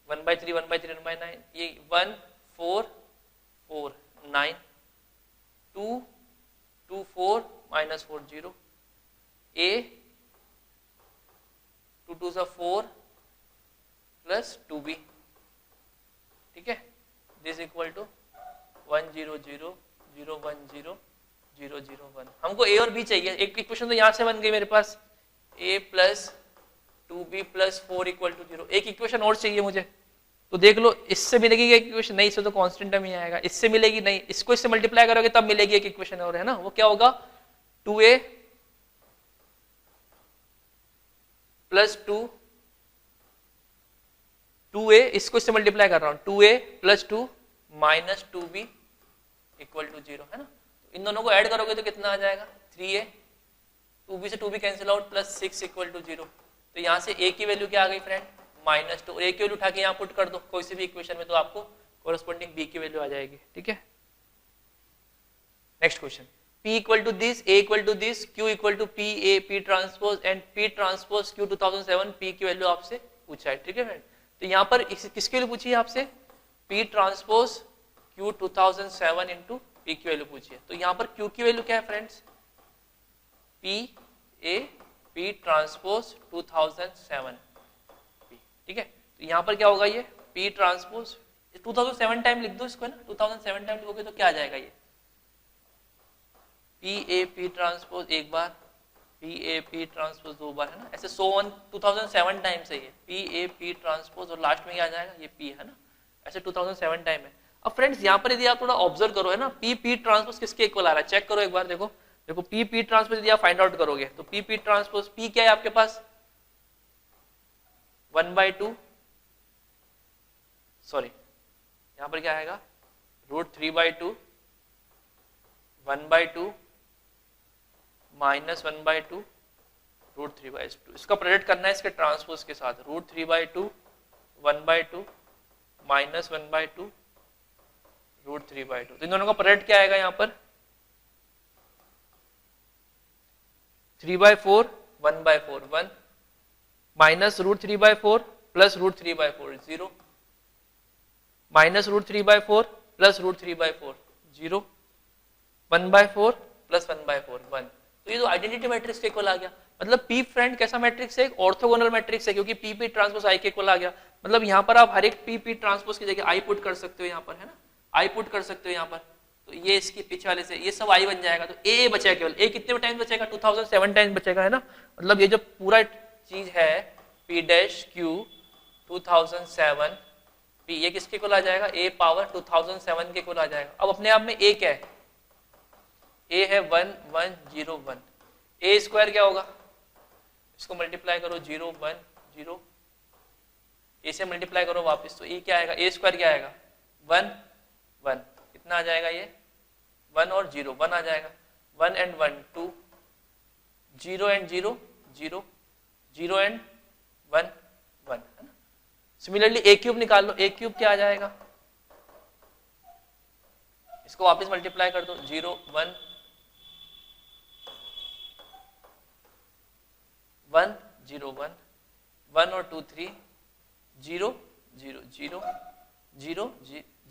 1/3 1/3 1/9, ये 1 4 4 9 2 2 4 -4 0, a 2 2 4 प्लस 2b, ठीक है, दिस इक्वल टू 1 0 0 0 1 0 0 0 1। हमको a और b चाहिए, एक इक्वेशन तो यहाँ से बन गई मेरे पास, a plus 2b plus 4 equal to 0, एक इक्वेशन और चाहिए मुझे, तो देख लो इससे मिलेगी एक इक्वेशन, नहीं इससे तो कांस्टेंट टर्म ही आएगा, इससे मिलेगी नहीं, इसको इससे मल्टीप्लाई करोगे तब मिलेगी एक इक्वेशन और, है ना, वो क्या होगा 2a प्लस 2a, इसको इससे मल्टीप्लाई कर रहा हूं, 2a plus 2 minus 2b equal to 0, है ना, इन दोनों को ऐड करोगे तो कितना आ जाएगा 3a, 2b से 2b cancel out, plus 6 equal to 0, तो यहाँ से a की वैल्यू क्या आ गई फ्रेंड -2, और a की वैल्यू उठा के यहाँ पुट कर दो कोई सी भी इक्वेशन में, तो आपको कोरस्पोंडिंग b की वैल्यू आ जाएगी, ठीक है। Next question, p equal to this, a equal to this, q equal to p a p transpose and p transpose q 2007, p की वैल्यू आपसे पूछा है, ठीक है फ्रेंड। तो यहाँ पर किसके लिए पूछी है आपसे, p transpose q 2007 into p की वैल्यू पूछी है, तो यहाँ पर q की वैल्यू क्या है friends, p a p transpose 2007 p, ठीक है। तो यहाँ पर क्या होगा, ये p ट्रांसपोज 2007 टाइम लिख दो इसको, है ना, 2007 टाइम लिखोगे तो क्या आ जाएगा, ये p a p ट्रांसपोज एक बार, p a p ट्रांसपोज दो बार, है ना, ऐसे सो ऑन 2007 टाइम से ये p a p ट्रांसपोज, और लास्ट में क्या आ जाएगा, ये p, है ना, ऐसे 2007 टाइम है। अब फ्रेंड्स यहाँ पर यदि आप थोड़ा ऑब्जर्व करो, है ना, p p ट्रांसपोज किसके इक्वल आ रहा है, चेक करो एक बार, देखो देखो p p ट्रांसपोज यदि आप फाइंड आउट करोगे तो p p ट्रांसपोज, p क्या है आपके पास 1/2, सॉरी यहाँ पर क्या आएगा √3/2 1/2 माइनस 1/2 √3/2, इसका प्रोडक्ट करना है इसके ट्रांसपोज के साथ, √3/2 1/2 माइनस 1/2 √3/2, तो इन दोनों का प्रोडक्ट क्या आएगा यहाँ पर 3/4 1/4 1 minus √3/4 plus √3/4 0 minus √3/4 plus √3/4 0 1/4 plus 1/4 1, तो ये तो आइडेंटिटी मैट्रिक्स के इक्वल आ गया। मतलब P फ्रेंड कैसा मैट्रिक्स है, एक ऑर्थोगोनल मैट्रिक्स है, क्योंकि P P ट्रांसपोज I के इक्वल आ गया। मतलब यहाँ पर आप हर एक P P ट्रांसपोज की जगह I पुट कर सकते हो, यहाँ पर, है ना, I पुट कर सकते हो यहाँ पर, तो ये इसके पीछे वाले से ये सब I बन जाएगा, तो A बचेगा, केवल A कितने टाइम बचेगा 2007 टाइम बचेगा, है ना। मतलब ये जो पूरा चीज है P डैश Q 2007 P, ये किसके इक्वल आ जाएगा, A पावर 2007 के इक्वल आ जाएगा। अब अपने आप में A क्या है, A है 1 1 0 1, A स्क्वायर क्या होगा, इसको मल्टीप्लाई करो 0 1 0, A से मल्टीप्लाई करो वापस, तो A क्या आएगा, A स्क्वायर क्या आएगा 1 1, कितना आ जाएगा ये 1 और 0 1 आ जाएगा, 1 एंड 1 2, 0 एंड 0 0, 0 एंड 1 1, है ना। सिमिलरली A क्यूब निकाल लो, A क्यूब क्या आ जाएगा, इसको वापस मल्टीप्लाई कर दो 0 1 1 0 1 1 और 2 3 0 0 0 0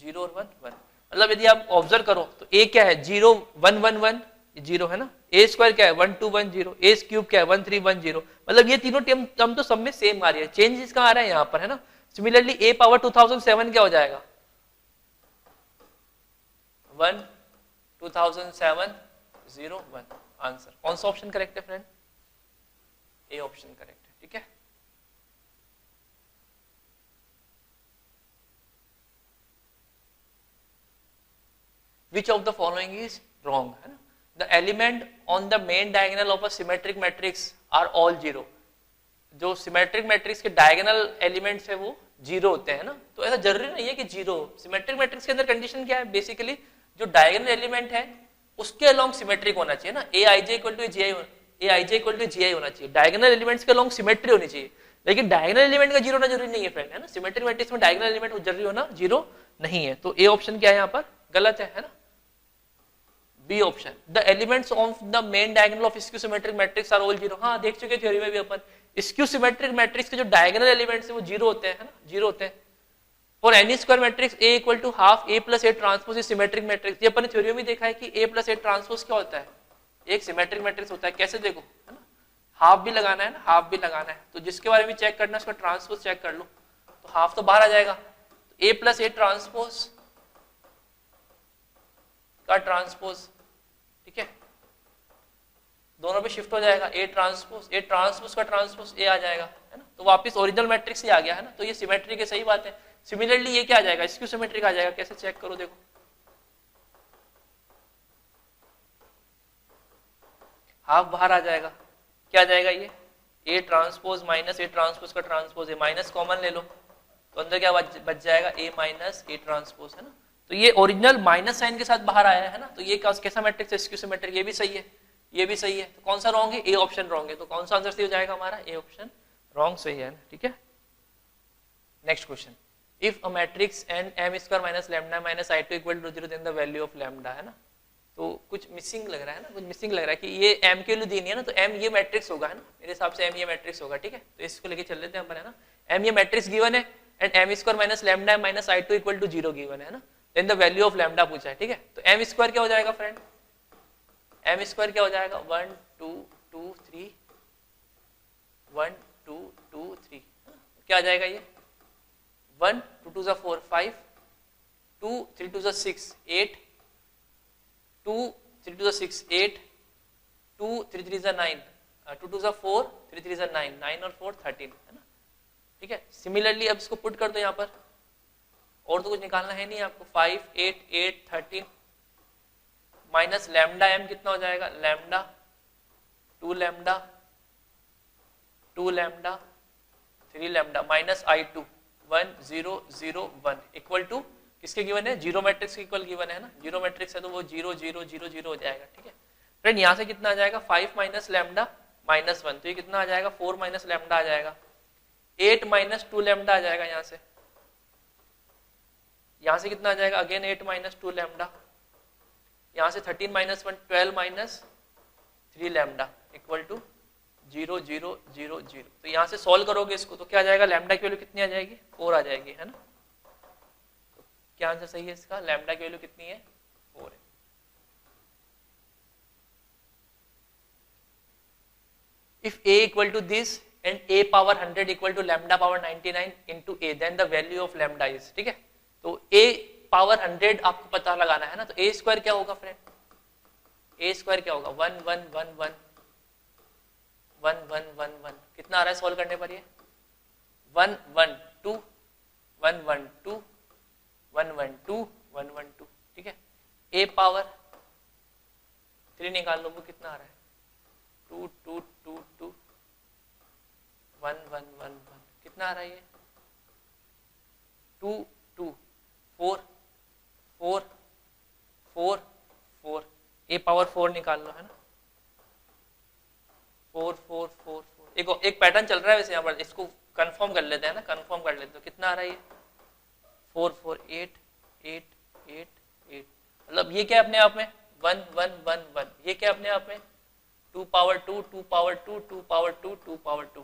0 और 1 1। मतलब यदि आप ऑब्जर्व करो तो A क्या है 0 1 1 1 0, है ना, A स्क्वायर क्या है 1 2 1 0, A क्यूब क्या है 1 3 1 0। मतलब ये तीनों टर्म तो सब में सेम आ रही है, चेंज इसका आ रहा है यहाँ पर, है ना। सिमिलरली A पावर 2007 क्या हो जाएगा 1 2007 0 1, आंसर कौन सा ऑप्शन करेक्ट है फ्रेंड, ए ऑप्शन करेक्ट है, ठीक है। Which of the following is wrong, है ना। The element on the main diagonal of a symmetric matrix are all zero. जो सिमेट्रिक मैट्रिक्स के डायगोनल एलिमेंट्स है वो जीरो होते हैं ना, तो ऐसा जरूरी नहीं है कि जीरो। सिमेट्रिक मैट्रिक्स के अंदर कंडीशन क्या है, बेसिकली जो डायगोनल एलिमेंट है उसके अलोंग सिमेट्रिक होना चाहिए ना, ए आई जे इक्वल टू जी आई होना चाहिए, डायगोनल एलिमेंट्स के अलोंग सिमेट्री होनी चाहिए। लेकिन डायगोनल एलिमेंट का जीरो होना जरूरी नहीं है फ्रेंड, है ना। सिमेट्रिक मैट्रिक्स में डायगोनल एलिमेंट जरूरी होना जीरो नहीं है, तो ए ऑप्शन क्या है यहाँ पर गलत है ना। B option, the elements of the main diagonal of skew symmetric matrix are all zero. हाँ देख चुके थ्योरी में भी अपन, स्क्यू सिमेट्रिक मैट्रिक्स के जो डायगोनल एलिमेंट्स है वो जीरो होते हैं, है ना, जीरो होते हैं। For any square matrix A equal to half A plus A transpose is symmetric matrix. ये अपन थ्योरी में भी देखा है कि ए प्लस ए ट्रांसपोज क्या होता है, एक सिमेट्रिक मैट्रिक्स होता है। कैसे देखो, है ना, हाफ भी लगाना है ना, हाफ भी लगाना है, तो जिसके बारे में चेक करना है उसका ट्रांसपोज चेक कर लो, तो हाफ तो बाहर आ जाएगा, ए प्लस ए ट्रांसपोज का ट्रांसपोज, ठीक है, दोनों पे शिफ्ट हो जाएगा, ए ट्रांसपोज का ट्रांसपोज ए आ जाएगा, है ना, तो वापस ओरिजिनल मैट्रिक्स ही आ गया, है ना। तो ये सिमेट्रिक है, सही बात है। सिमिलरली ये क्या आ जाएगा, स्क्यू सिमेट्रिक आ जाएगा। कैसे चेक करो, देखो हाफ बाहर आ जाएगा, क्या आ जाएगा ये, ए ट्रांसपोज माइनस ए ट्रांसपोज का ट्रांसपोज है, माइनस कॉमन ले लो तो अंदर क्या बच जाएगा, ए माइनस ए ट्रांसपोज, है ना। तो ये ओरिजिनल माइनस साइन के साथ बाहर आया है ना, तो ये कैसा मैट्रिक्स है, स्क्यू सिमेट्रिक। ये भी सही है, ये भी सही है, तो कौन सा रॉन्ग है, ए ऑप्शन रॉन्ग है, तो कौन सा आंसर सही हो जाएगा हमारा, ए ऑप्शन रॉन्ग सही है, ठीक है। Next question, if a matrix and M square minus lambda minus I two equal to zero then the value of lambda, है ना। तो कुछ मिसिंग लग रहा है ना, कुछ मिसिंग लग रहा है कि ये एम के लिए दी नहीं है ना, तो एम ये मैट्रिक्स होगा, है ना, मेरे हिसाब से एम ये मैट्रिक्स होगा, ठीक है। तो इसको लेके चल लेते हैं अपन, है ना। एम ये मैट्रिक्स गिवन है and M square minus lambda minus I two equal to zero given है ना, then the value of lambda पूछा है, ठीक है। तो एम स्क्वायर क्या हो जाएगा फ्रेंड, एम स्क्वायर क्या हो जाएगा, 1 2 2 3 1 2 2 3, क्या आ जाएगा ये, 1 2 2 4 5 2 3 2 6 8 2 3 2 6 8 2 3 3 9 2 2 4 3 3 9 9 और 4 13, है ना, ठीक है। सिमिलरली अब इसको पुट कर दो यहाँ पर, और तो कुछ निकालना है नहीं आपको, 5 8 8 13 माइनस लैम्डा एम कितना हो जाएगा, lambda 2 lambda 2 lambda 3 lambda minus I two 1 0 0 1 equal to किसके गिवन है, जीरो मैट्रिक्स के इक्वल गिवन है ना, जीरो मैट्रिक्स है तो वो 0 0 0 0 हो जाएगा, ठीक है फ्रेंड। यहाँ से कितना आ जाएगा, 5 माइनस लैम्डा माइनस 1, तो ये कितना आ जाएगा, 4 माइनस लैम्डा आ जाएगा, 8 माइनस 2 लैम्डा आ जाएगा यहाँ से कितना आ जाएगा, अगेन 8 माइनस 2 लैम्डा, यहाँ से 13 minus 1 12 minus 3 lambda equal to 0 0 0 0। तो यहाँ से सॉल्व करोगे इसको तो क्या आ जाएगा, लैम्डा की वैल्यू कितनी आ जाएगी, 4 आ जाएगी, है ना। तो क्या आंसर सही है इसका, लैम्डा की वैल्यू कितनी है, 4 है। If a equal to this and a power 100 equal to lambda power 99 into a, then the value of lambda is, ठीक है। तो a पावर 100 आपको पता लगाना है ना, तो a स्क्वायर क्या होगा फ्रेंड, a स्क्वायर क्या होगा, 1 1 1 1 1 1 1 1, कितना आ रहा है सॉल्व करने पर, ये 1 1 2 1 1 2 1 1 2 1 1 2, ठीक है। a पावर 3 निकाल लो, वो कितना आ रहा है, 2 2 2 2 1 1 1 1, कितना आ रहा है ये, 2 2 4 4 4 4, a पावर 4 निकाल लो, है ना, 4 4 4 4। एक पैटर्न चल रहा है वैसे यहाँ पर, इसको कंफर्म कर लेते हैं ना, कंफर्म कर लेते हो, कितना आ रहा है ये, 4 4 8 8 8 8, मतलब ये क्या अपने आप में 1 1 1 1, ये क्या अपने आप में 2 पावर 2 2 पावर 2 2 पावर 2 2 पावर 2,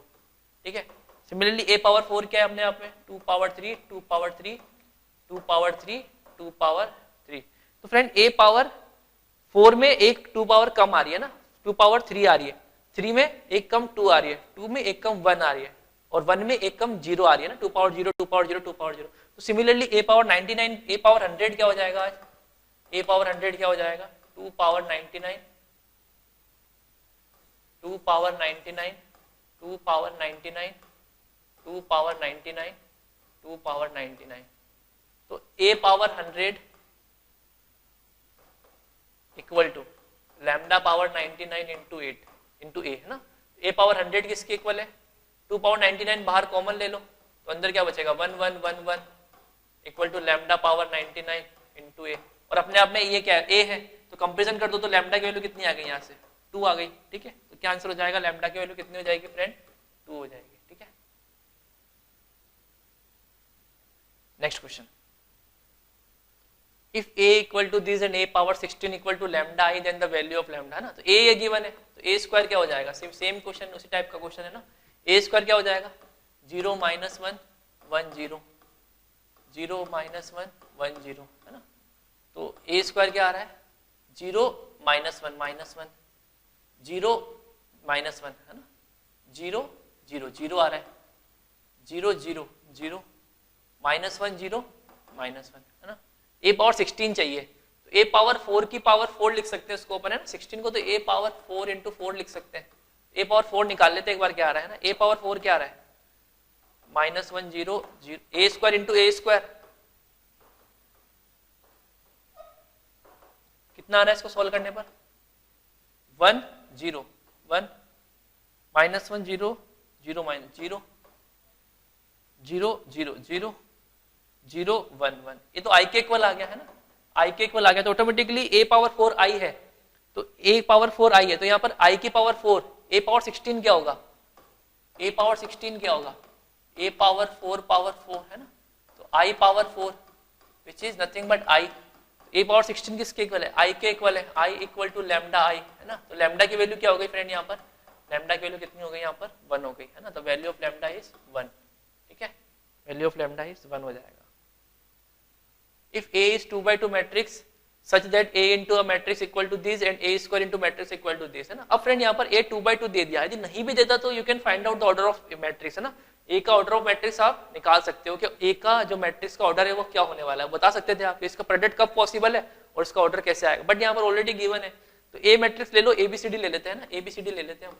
ठीक है। सिमिलरली a पावर 4 क्या है अपने आप में, 2 पावर 3 2 पावर 3 2 पावर 3 2 पावर 3। तो फ्रेंड a पावर 4 में एक 2 पावर कम आ रही है ना, 2 पावर 3 आ रही है, 3 में एक कम 2 आ रही है, 2 में एक कम 1 आ रही है, और 1 में एक कम 0 आ रही है ना, 2 पावर 0 2 पावर 0 2 पावर 0। तो similarly a power 99 a power 100 क्या हो जाएगा आज, a पावर 100 क्या हो जाएगा, 2 power 99 2 power 99 2 power 99 2 power 99 2 power 99। तो a power 100 equal to lambda power 99 into 8 into a है ना, ए पावर 100 किसके इक्वल है, 2 पावर 99 बाहर कॉमन ले लो तो अंदर क्या बचेगा 1 1 1 1 equal to lambda power 99 into a, और अपने आप में ये क्या है ए है, तो कंपेरिजन कर दो तो लैम्डा की वैल्यू कितनी आ गई यहाँ से 2 आ गई, ठीक है। तो क्या आंसर हो जाएगा, लैम्डा की वैल्यू कितनी हो जाएगी फ्रेंड 2 हो जाएगी, ठीक है। Next question, if a equal to this and a power 16 equal to lambda I then the value of lambda, है ना। तो a ये गिवन है तो a स्क्वायर क्या हो जाएगा, सेम क्वेश्चन उसी टाइप का क्वेश्चन है ना, a स्क्वायर क्या हो जाएगा 0 - 1 1 0 0 - 1 1 0 है ना। तो a स्क्वायर क्या आ रहा है 0 - 1 -1 0 - 1 है ना, 0 0 0 आ रहा है 0 0 0 -1 0 -1 है ना। a पावर 16 चाहिए तो a पावर 4 की पावर 4 लिख सकते हैं उसको अपन, है ना 16 को, तो a पावर 4 इंटू 4 लिख सकते हैं। a पावर 4 निकाल लेते हैं एक बार, क्या आ रहा है ना, a पावर 4 क्या आ रहा है -1 0 0 a square into a square, कितना आ रहा है इसको सॉल्व करने पर 1 0 1 -1 0 0 0 0 0 0 0 0 1 1, ये तो i के इक्वल आ गया है ना, i के इक्वल आ गया तो ऑटोमेटिकली a पावर 4 i है, तो a पावर 4 i है तो यहाँ पर i की पावर 4, a पावर 16 क्या होगा, a पावर 16 क्या होगा a पावर 4 है ना, तो i power 4 which is nothing but i, a power 16 किसके इक्वल है i के इक्वल है, i equal to lambda i है ना। तो लैम्डा की वैल्यू क्या हो गई फ्रेंड, यहाँ पर लैम्डा की वैल्यू कितनी हो गई यहाँ पर 1 हो गई है ना, तो वैल्यू ऑफ लैम्डा इज 1, ठीक है, वैल्यू ऑफ लैम्डा इज 1 हो जाएगा। If A is 2 by 2 matrix such that A into a matrix equal to this and A square into matrix equal to this, है ना। अब फ्रेंड यहाँ पर A 2 by 2 दे दिया, यदि नहीं भी देता तो you can find out the order of matrix, है ना। A का ऑर्डर ऑफ मैट्रिक्स आप निकाल सकते हो कि A का जो मैट्रिक्स का ऑर्डर है वो क्या होने वाला है, बता सकते थे आप, इसका प्रोडक्ट कब पॉसिबल है और इसका ऑर्डर कैसे आएगा, बट यहाँ पर ऑलरेडी गिवन है तो A मैट्रिक्स ले लो, ABCD ले लेते हैं ना, ABCD ले लेते हैं हम,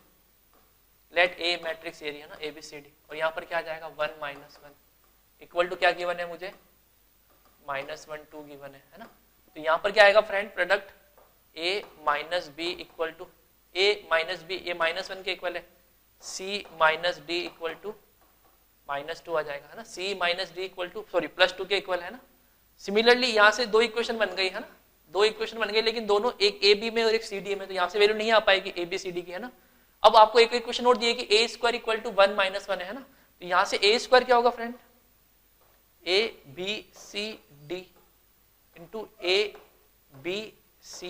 लेट A मैट्रिक्स एरिया ना ABCD, और यहाँ पर क्या आ जाएगा 1 - 1 इक्वल टू क्या गिवन है मुझे -1 2 गिवन है ना। तो यहाँ पर क्या आएगा friend product a minus B equal to a minus B, ये -1 के इक्वल है, c minus D equal to -2 आ जाएगा है ना, c minus D equal to sorry +2 के इक्वल है ना। सिमिलरली यहाँ से 2 इक्वेशन बन गई है ना, 2 इक्वेशन बन गई, लेकिन दोनों एक ए बी में और एक सी डी में, तो यहाँ से वैल्यू नहीं आ पाएगी ए बी सी डी की, है ना। अब आपको एक इक्वेशन और दी है कि a स्क्वायर इक्वल टू 1 - 1 है ना, तो यहाँ से a स्क्वायर क्या होगा friend a b c d into a b c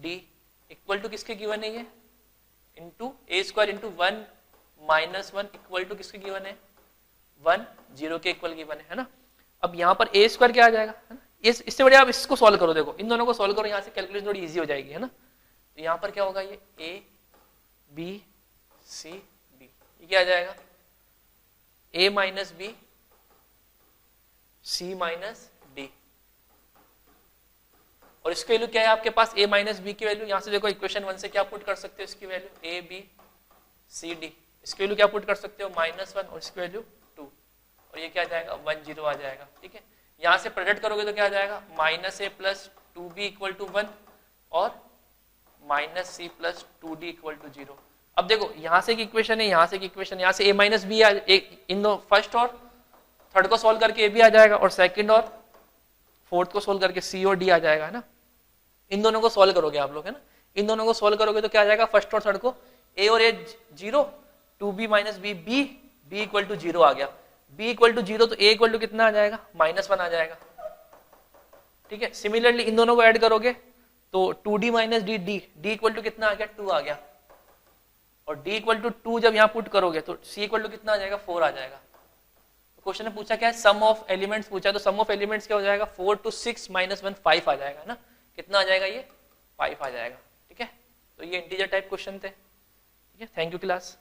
d equal to किसके गिवन है ये into a square into 1 - 1 equal to किसके गिवन है 1 0 के इक्वल गिवन है ना। अब यहाँ पर a स्क्वायर क्या आ जाएगा है ना, इससे बढ़िया आप इसको सॉल्व करो, देखो इन दोनों को सॉल्व करो, यहाँ से कैलकुलेशन थोड़ी इजी हो जाएगी है ना। तो यहाँ पर क्या होगा ये a b c d, ये क्या आ जाएगा a minus B c minus D, और इसकी वैल्यू क्या है आपके पास a माइनस बी की वैल्यू, यहाँ से देखो इक्वेशन 1 से क्या पुट कर सकते हो इसकी value a b c d, इसकी वैल्यू क्या पुट कर सकते हो -1 और इसकी वैल्यू 2, और ये क्या आ जाएगा 1 0 आ जाएगा, ठीक है। यहाँ से प्रोडक्ट करोगे तो क्या आ जाएगा -a plus 2b equal to 1 और -c plus 2d equal to 0। अब देखो यहाँ से एक इक्वेशन है, यहाँ से एक इक्वेशन, यहाँ से a माइनस बी, इन दो फर्स्ट और थर्ड को सोल्व करके a भी आ जाएगा और सेकंड और फोर्थ को सोल्व करके c और d आ जाएगा है ना। इन दोनों को सोल्व करोगे आप लोग है ना, इन दोनों को सोल्व करोगे तो क्या आ जाएगा फर्स्ट और थर्ड को a और a 0 2b minus b b equal to 0 आ गया, b इक्वल टू 0 तो a इक्वल टू कितना आ जाएगा -1 आ जाएगा, ठीक है। सिमिलरली इन दोनों को ऐड करोगे तो 2d minus d d equal to कितना आ गया 2 आ गया, और d इक्वल टू 2 जब यहाँ पुट करोगे तो c इक्वल टू कितना आ जाएगा 4 आ जाएगा। क्वेश्चन ने पूछा क्या है सम ऑफ एलिमेंट्स पूछा, तो सम ऑफ एलिमेंट्स क्या हो जाएगा 4 to 6 - 1 5 आ जाएगा ना, कितना आ जाएगा ये 5 आ जाएगा, ठीक है। तो ये इंटीजर टाइप क्वेश्चन थे, ठीक है। Thank you class.